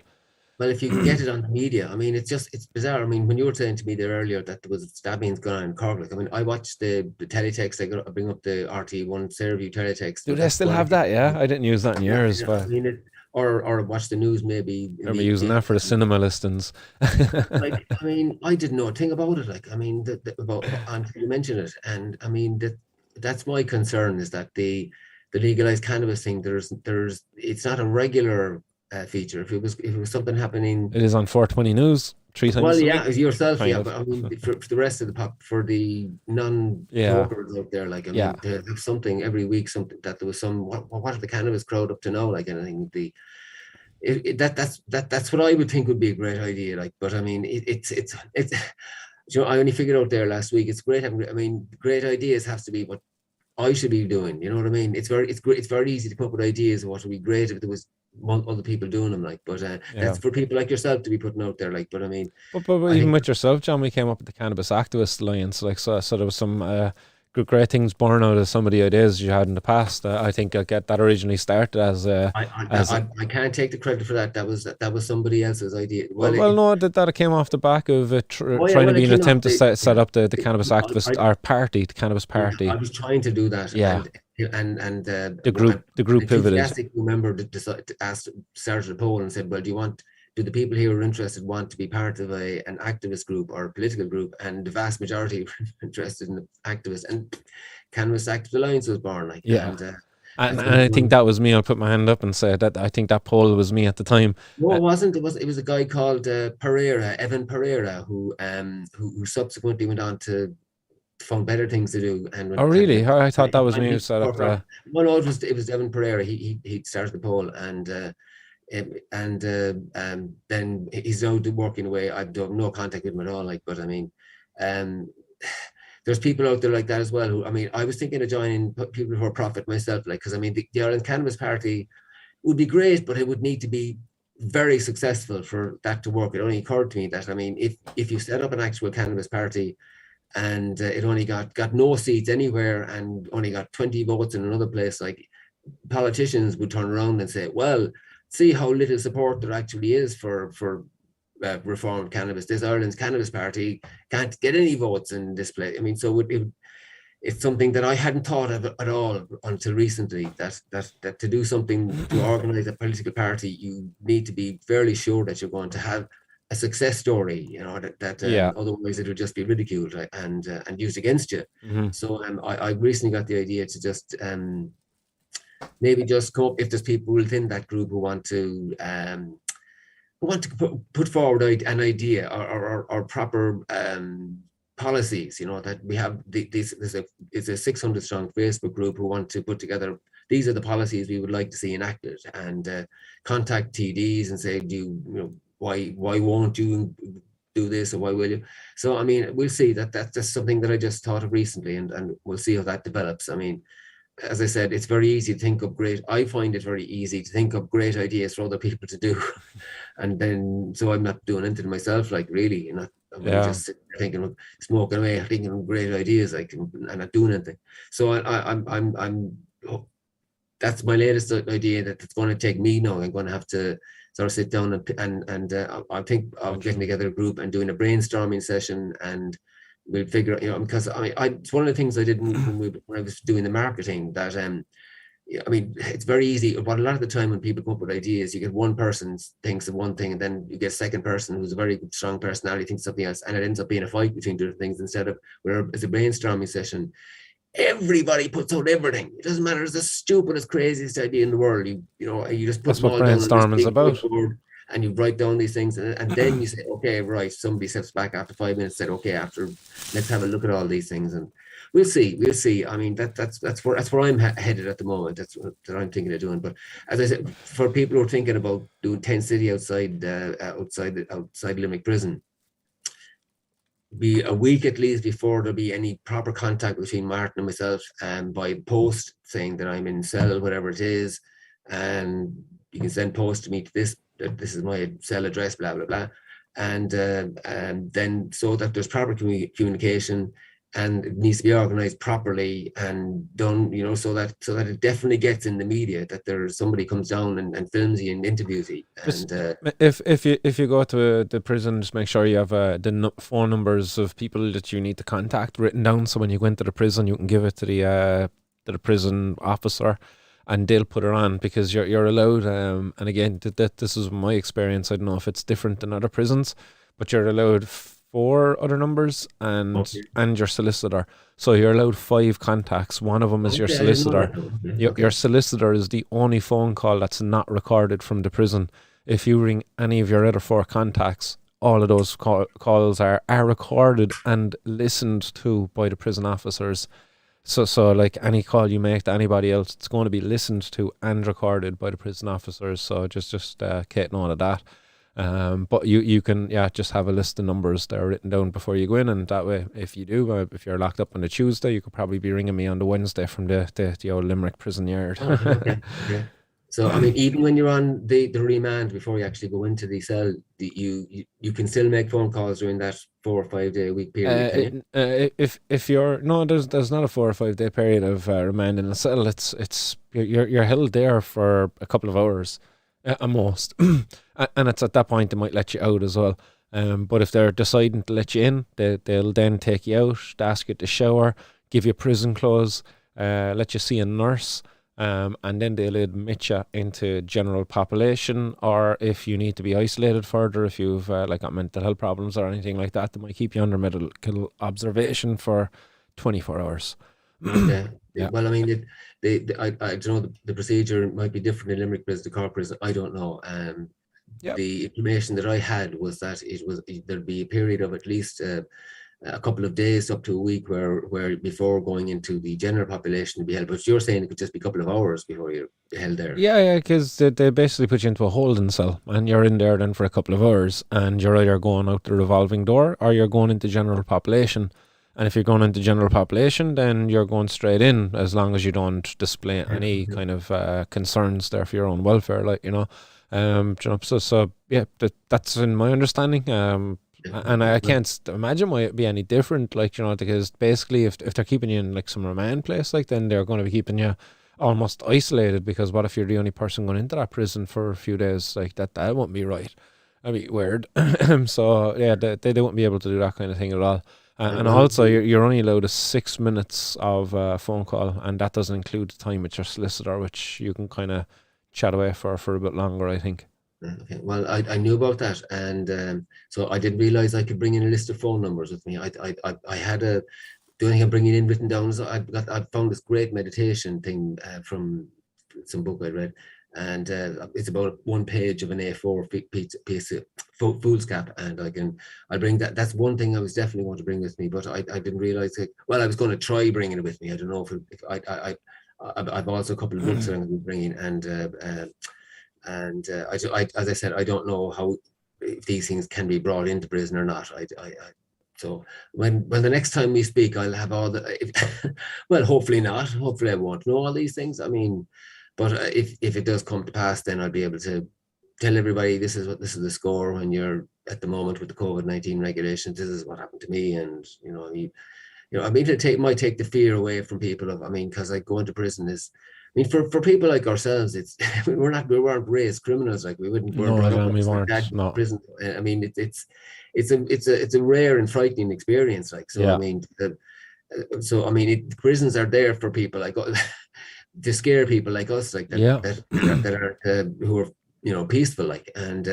Well, if you can get it on the media, I mean, it's bizarre. I mean, when you were saying to me there earlier that there was stabbings going on in Cork, I mean, I watched the teletext. I bring up the RT1 Fairview teletext. Do they still have that? Yeah, I didn't use that in years. But I mean, or watch the news maybe. Remember using that for the cinema listings. Like, I mean, I didn't know a thing about it. Like, I mean, about until you mentioned it, and I mean that's my concern, is that the legalized cannabis thing. It's not a regular feature. If it was something happening, it is on 420 News 3 times. Well, yeah, yourself, yeah. But I mean, for the rest of the for the non-smokers out there, like, I mean, to have something every week, something that there was some. What are the cannabis crowd up to now? Like, anything that's what I would think would be a great idea. Like, but I mean, it's. I only figured out there last week. It's great. I mean, great ideas have to be what I should be doing. You know what I mean? It's very easy to come up with ideas of what would be great if there was other people doing them, like, but that's for people like yourself to be putting out there, like. But I mean, but even with yourself, John, we came up with the Cannabis Activist Alliance, like, so there was some great things born out of some of the ideas you had in the past. I think that originally started as I can't take the credit for that. That was somebody else's idea. No, that came off the back of trying to be an attempt to set up the Cannabis Activist Party, the Cannabis Party. I was trying to do that. Yeah. And the group pivoted. Member started a poll and said, well, do the people here who are interested want to be part of an activist group or a political group? And the vast majority were interested in the activists, and Cannabis Activist Alliance was born. Like, yeah. And I think that was me. I'll put my hand up and say that I think that poll was me at the time. No, it wasn't. It was a guy called Evan Pereira, who subsequently went on to found better things to do. And really? I thought that was me who set up that. Well, no, it was Evan Pereira. He started the poll, and then he's now working away. I've no contact with him at all. Like, but I mean, there's people out there like that as well. Who, I mean, I was thinking of joining people for profit myself, like, because I mean, the Ireland Cannabis Party would be great, but it would need to be very successful for that to work. It only occurred to me that, I mean, if you set up an actual cannabis party and it only got no seats anywhere and only got 20 votes in another place, like, politicians would turn around and say, well, see how little support there actually is for reformed cannabis. This Ireland's Cannabis Party can't get any votes in this place. I mean, so it's something that I hadn't thought of at all until recently, that to do something, to organize a political party, you need to be fairly sure that you're going to have a success story, you know, otherwise it would just be ridiculed and used against you. Mm-hmm. So I recently got the idea to just maybe just come up, if there's people within that group who want to put forward an idea or proper policies, you know, that we have it's a 600 strong Facebook group who want to put together, these are the policies we would like to see enacted, and contact TDs and say, why won't you do this, or why will you? So I mean, we'll see. That's just something that I just thought of recently, and we'll see how that develops. I mean, as I said, it's very easy to think of I find it very easy to think of great ideas for other people to do. And then, so I'm not doing anything myself, like, really, you know, I'm just thinking, smoking away, thinking of great ideas, like, and not doing anything. So I'm that's my latest idea, that it's going to take me now. I'm going to have to sort of sit down and I think of getting together a group and doing a brainstorming session, and we'll figure out, you know, because it's one of the things I did when I was doing the marketing, that I mean, it's very easy. But a lot of the time when people come up with ideas, you get one person thinks of one thing, and then you get a second person who's a very strong personality thinks something else, and it ends up being a fight between different things instead of where it's a brainstorming session. Everybody puts out everything. It doesn't matter. It's the stupidest, craziest idea in the world. You just put That's them what all down on this brainstorming's big about. whiteboard and you write down these things, and then you say, okay, right. Somebody steps back after 5 minutes, said, okay, after let's have a look at all these things, and we'll see. I mean, that's where I'm headed at the moment. That's what I'm thinking of doing. But as I said, for people who are thinking about doing tent city outside Limerick prison, be a week at least before there'll be any proper contact between Martin and myself, and by post saying that I'm in cell, whatever it is, and you can send post to me to this is my cell address, blah blah blah, and then so that there's proper communication, and it needs to be organized properly and done, so that it definitely gets in the media, that there's somebody comes down and films you and interviews you. And if you go to the prison, just make sure you have the phone numbers of people that you need to contact written down, so when you go into the prison, you can give it to the prison officer, and they'll put it on, because you're allowed. And again, this is my experience. I don't know if it's different than other prisons, but you're allowed 4 other numbers and your solicitor. So you're allowed 5 contacts. One of them is your solicitor. Your solicitor is the only phone call that's not recorded from the prison. If you ring any of your other 4 contacts, all of those calls are recorded and listened to by the prison officers. So like any call you make to anybody else, it's going to be listened to and recorded by the prison officers. So just take note of that. But you can just have a list of numbers that are written down before you go in, and that way, if you do, if you're locked up on a Tuesday, you could probably be ringing me on the Wednesday from the old Limerick prison yard. Okay. So I mean, even when you're on the remand before you actually go into the cell, you can still make phone calls during that 4 or 5 day a week period. If you're there's not a 4 or 5 day period of remand in a cell. It's you're held there for a couple of hours at most, and it's at that point they might let you out as well. But if they're deciding to let you in, they'll then take you out, ask you to shower, give you prison clothes, let you see a nurse. And then they'll admit you into general population, or if you need to be isolated further, if you've got mental health problems or anything like that, they might keep you under medical observation for 24 hours. Yeah. Well, I mean, I don't know, the procedure might be different in Limerick prison to Cork prison. I don't know. The information that I had was that there'd be a period of at least a couple of days up to a week where before going into the general population to be held. But you're saying it could just be a couple of hours before you're held there. Yeah, because they basically put you into a holding cell, and you're in there then for a couple of hours, and you're either going out the revolving door or you're going into general population. And if you're going into general population, then you're going straight in, as long as you don't display any kind of concerns there for your own welfare, So that's in my understanding. And I can't imagine why it'd be any different, because basically if they're keeping you in some remand place, then they're going to be keeping you almost isolated, because what if you're the only person going into that prison for a few days? That won't be right. That'd be weird. So yeah, they won't be able to do that kind of thing at all. And also you're only allowed 6 minutes of phone call, and that doesn't include the time with your solicitor, which you can kind of chat away for a bit longer, I think. Okay. Well, I knew about that, and so I didn't realize I could bring in a list of phone numbers with me. I had the only thing I'm bringing in written down is I found this great meditation thing from some book I read, and it's about 1 page of an A4 piece of foolscap, and I'll bring that. That's one thing I was definitely going to bring with me, but I didn't realize it. Well, I was going to try bringing it with me. I don't know if I've also a couple of books that I'm going to be bringing, and as I said, I don't know how, if these things can be brought into prison or not. So when the next time we speak, I'll have all the. Well, hopefully not. Hopefully, I won't know all these things. I mean, but if it does come to pass, then I'll be able to tell everybody this is the score when you're at the moment with the COVID-19 regulations. This is what happened to me, and I mean, it might take the fear away from people because going to prison is. I mean, for people like ourselves, it's we weren't raised criminals. We wouldn't. We weren't. No. Prison. I mean, it's a rare and frightening experience. Yeah. I mean, prisons are there for people. to scare people like us, like that Yeah. that are who are, you know, peaceful, like. And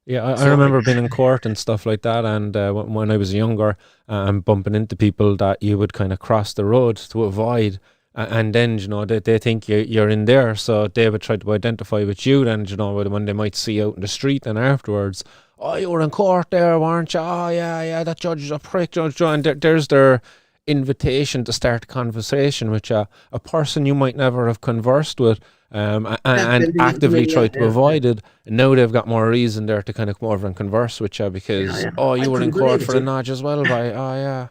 Yeah, I so remember being in court and stuff like that, and when I was younger, and bumping into people that you would kind of cross the road to avoid, and then, you know, they think you're in there, so they would try to identify with you. Then, you know, when they might see you out in the street, and afterwards, oh, you were in court there, weren't you? Oh, yeah, yeah, that judge is a prick, Judge John. There's their invitation to start a conversation with a person you might never have conversed with, that's and the thing. I actively mean, try to avoid it. And now they've got more reason there to kind of come over and converse with you because, yeah. oh, I you were in couldn't court believe for it. a nudge as well, by, oh, yeah.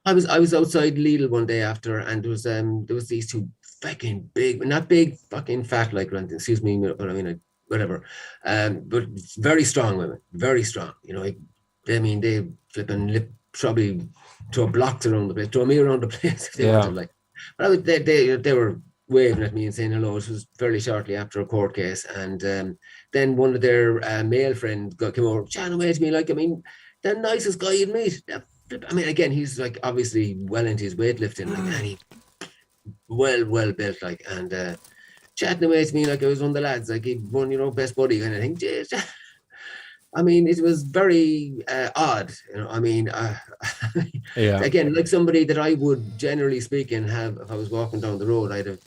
I was outside Lidl one day after, and there was these two fucking big, not big, fucking fat like anything. Excuse me, but I mean, whatever. But very strong women, very strong. You know, I mean, they flipping lip, probably throw blocks around the place, throw me around the place if they Yeah. wanted. Like, but they were waving at me and saying hello. This was fairly shortly after a court case, and then one of their male friends came over, chatting away to me like, I mean, the nicest guy you'd meet. I mean, again, he's like obviously well into his weightlifting, like, and he well built, like, and chatting away to me like I was one of the lads, like he won, you know, best buddy kind of thing. Jeez. I mean, it was very odd, you know. I mean, Yeah. again, like somebody that I would, generally speaking, have if I was walking down the road, I'd have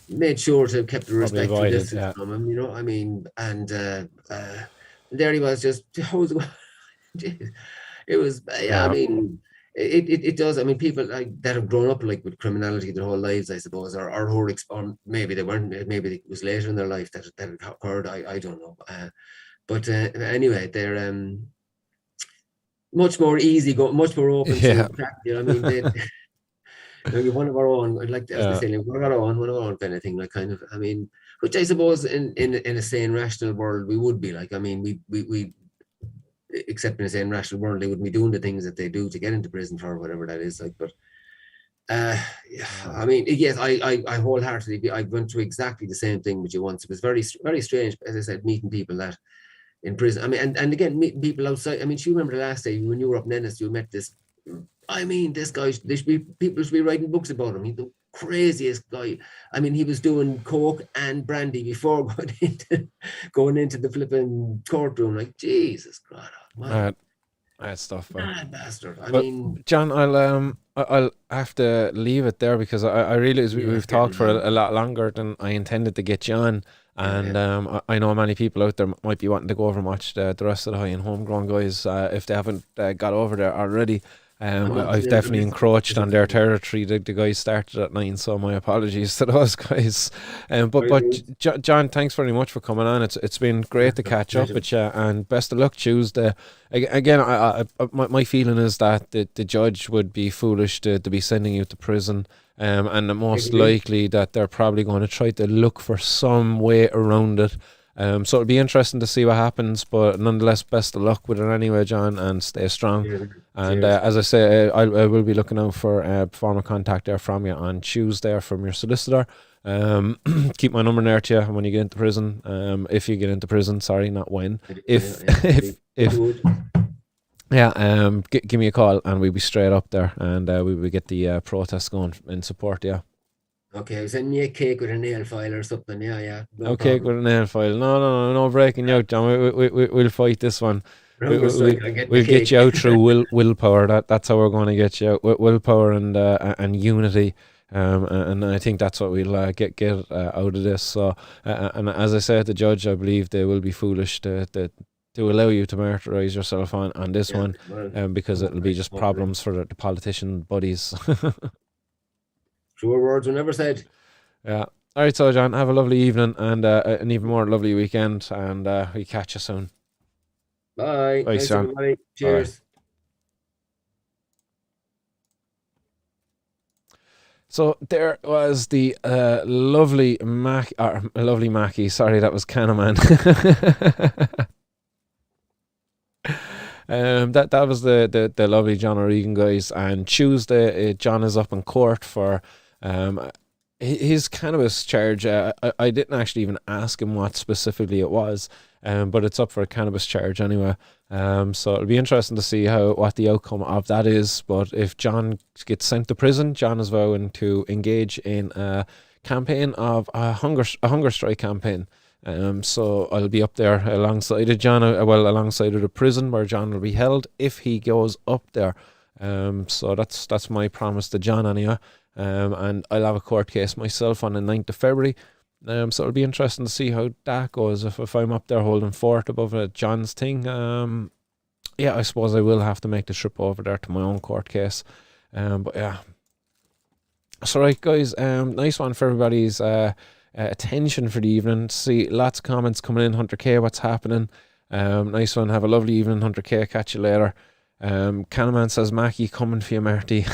made sure to have kept a Probably respectful avoided, distance yeah. from him, you know. I mean, and there he was, just it was, yeah. I Yeah. mean, it does. I mean, people like that have grown up like with criminality their whole lives, I suppose, or maybe they weren't. Maybe it was later in their life that it occurred. I don't know. But anyway, they're much more easy, much more open Yeah. to crack. You know, I mean, you know, you're one of our own. I'd like, as they Yeah. say, one of our own kind of thing. Like, kind of. I mean, which I suppose in a sane, rational world we would be like. I mean, we except in a sane, rational world, they wouldn't be doing the things that they do to get into prison for whatever that is. Like, but yeah, I mean, yes, I wholeheartedly, I went through exactly the same thing with you once. It was very, very strange, as I said, meeting people that in prison. I mean, and again, meeting people outside. I mean, do you remember the last day when you were up in Ennis, you met this, I mean, this guy, people should be writing books about him. He's the craziest guy. I mean, he was doing coke and brandy before going into the flipping courtroom. Like, Jesus God, man. That stuff. Mad bastard. I Well, mean, John, I'll have to leave it there because I realize yeah, it's we've talked getting for long. a lot longer than I intended to get you on, Yeah, and yeah. I know many people out there might be wanting to go over and watch the rest of the high and homegrown guys if they haven't got over there already. I'm not I've doing it. definitely encroached on their territory. The guys started at 9, so my apologies to those guys. John, thanks very much for coming on. It's been great to catch up with you, and best of luck Tuesday. Again, my feeling is that the judge would be foolish to be sending you to prison, and the most likely that they're probably going to try to look for some way around it. So it'll be interesting to see what happens, but nonetheless, best of luck with it anyway, John, and stay strong. Yeah, And cheers. as I say, I will be looking out for formal contact there from you on Tuesday or from your solicitor. Keep my number there to you when you get into prison. If you get into prison, sorry, not when. If if yeah, give me a call and we'll be straight up there, and we will get the protest going in support. Yeah. Okay, send me a cake with a nail file or something. Yeah, no Okay, problem. with a nail file. No breaking you out, John. We'll fight this one. Hunger strike, I get the We'll get cake. you out through willpower. That's how we're going to get you out. Willpower and unity. And I think that's what we'll get out of this. So, and as I said, the judge, I believe they will be foolish to allow you to martyrize yourself on this Yeah, one, well, because it'll be just problems for the politician buddies. truer words were never said. Yeah. All right, so John, have a lovely evening and an even more lovely weekend, and we catch you soon. Bye. Thanks, Thanks, John. everybody. Bye. Cheers. So there was the lovely Mackie. Sorry, that was Canaman. That was the lovely John O Regan guys. And Tuesday, John is up in court for his cannabis charge. I didn't actually even ask him what specifically it was, but it's up for a cannabis charge anyway. So it'll be interesting to see what the outcome of that is. But if John gets sent to prison, John is vowing to engage in a campaign of a hunger strike campaign. So I'll be up there alongside of John, alongside of the prison where John will be held if he goes up there. So that's my promise to John anyway. And I'll have a court case myself on the 9th of February. So it'll be interesting to see how that goes if I'm up there holding fort above John's thing. Yeah, I suppose I will have to make the trip over there to my own court case. But yeah. So right, guys, nice one for everybody's attention for the evening. See lots of comments coming in. 100k, what's happening? Nice one. Have a lovely evening, 100k. Catch you later. Canaman says, Mackie, coming for you, Marty.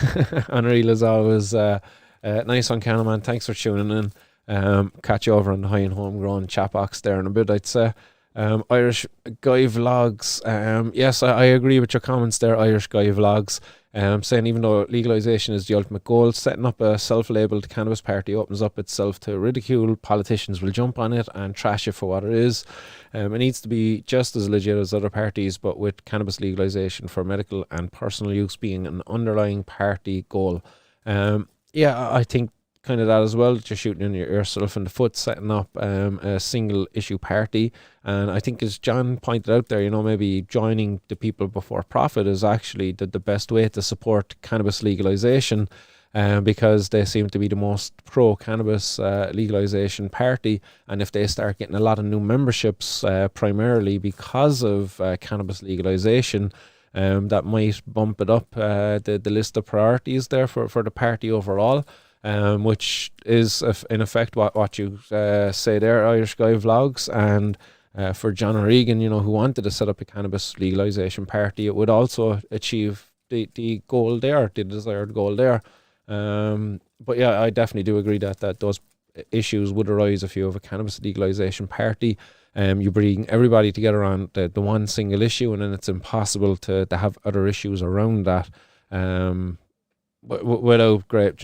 Unreal as always. Nice one, Canaman. Thanks for tuning in. Catch you over on the High and Homegrown chat box there in a bit, I'd say. Irish Guy Vlogs. Yes, I agree with your comments there, Irish Guy Vlogs. Saying even though legalisation is the ultimate goal, setting up a self-labelled cannabis party opens up itself to ridicule. Politicians will jump on it and trash it for what it is. It needs to be just as legit as other parties, but with cannabis legalisation for medical and personal use being an underlying party goal. Yeah, I think kind of that as well, just shooting yourself in the foot, setting up a single issue party. And I think, as John pointed out there, maybe joining the people before profit is actually the best way to support cannabis legalization, because they seem to be the most pro cannabis legalization party. And if they start getting a lot of new memberships, primarily because of cannabis legalization, that might bump it up the list of priorities there for the party overall. Which is in effect what you say there, Irish Guy Vlogs. And for John O Regan, who wanted to set up a cannabis legalisation party, it would also achieve the goal there, the desired goal there. But yeah, I definitely do agree that those issues would arise if you have a cannabis legalisation party. You bring everybody together on the one single issue, and then it's impossible to have other issues around that. Without grape,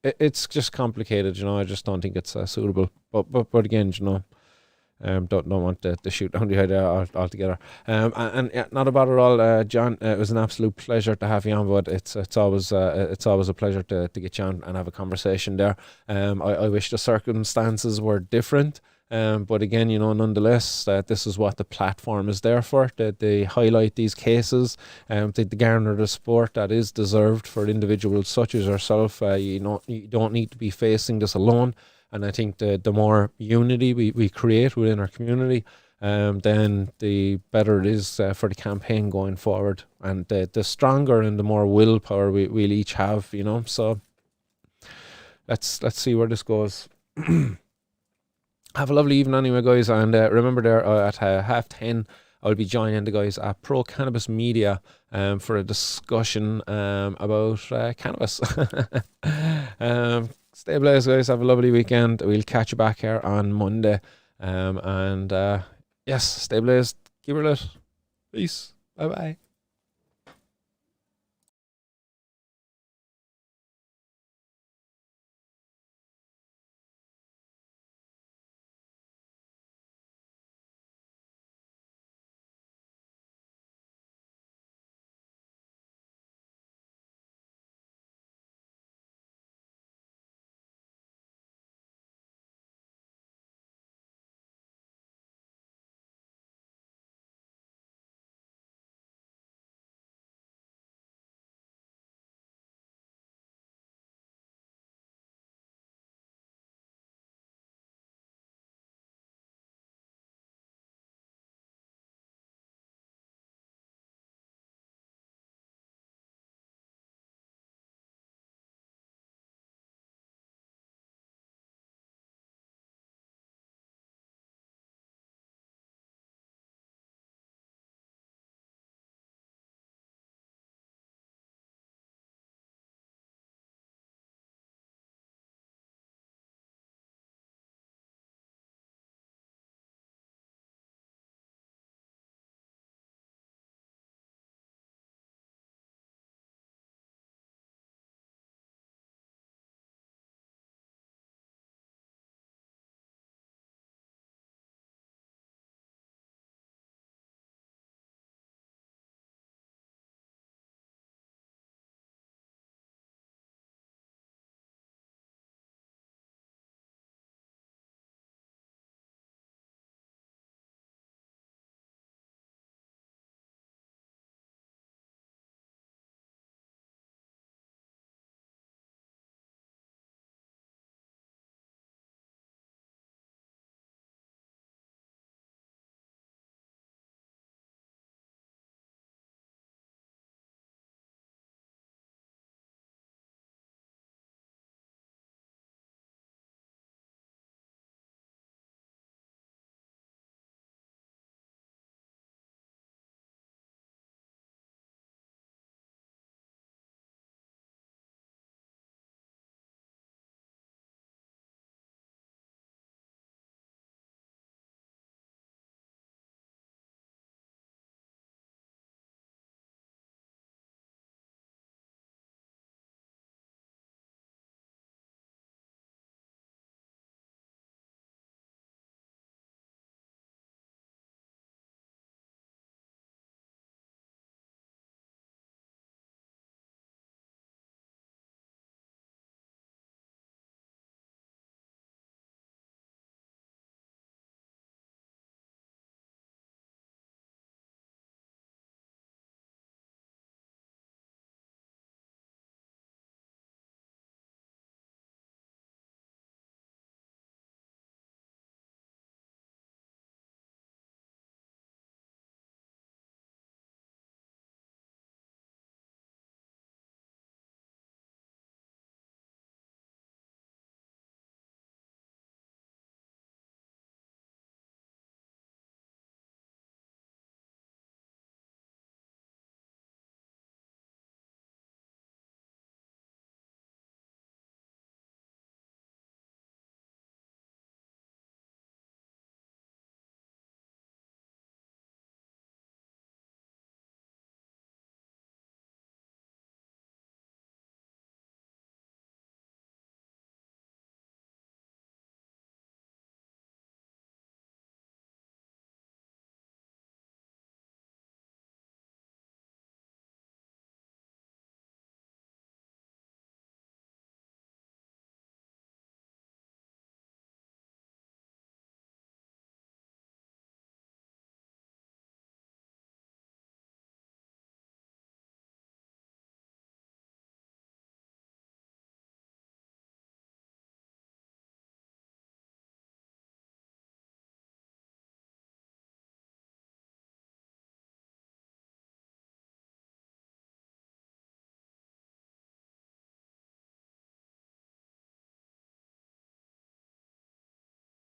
it's just complicated. I just don't think it's suitable. But again, don't want to shoot down the idea altogether. And yeah, not about it all, John. It was an absolute pleasure to have you on. But it's always a pleasure to get you on and have a conversation there. I wish the circumstances were different. But again, nonetheless, this is what the platform is there for. They highlight these cases, to garner the support that is deserved for individuals such as yourself. You don't need to be facing this alone. And I think the more unity we create within our community, then the better it is for the campaign going forward. And the stronger and the more willpower we'll each have, So let's see where this goes. Have a lovely evening anyway, guys, and remember there at 10:30 I'll be joining the guys at Pro Cannabis Media for a discussion about cannabis. Stay blessed, guys. Have a lovely weekend. We'll catch you back here on Monday. And yes, stay blessed. Keep it lit. Peace. Bye-bye.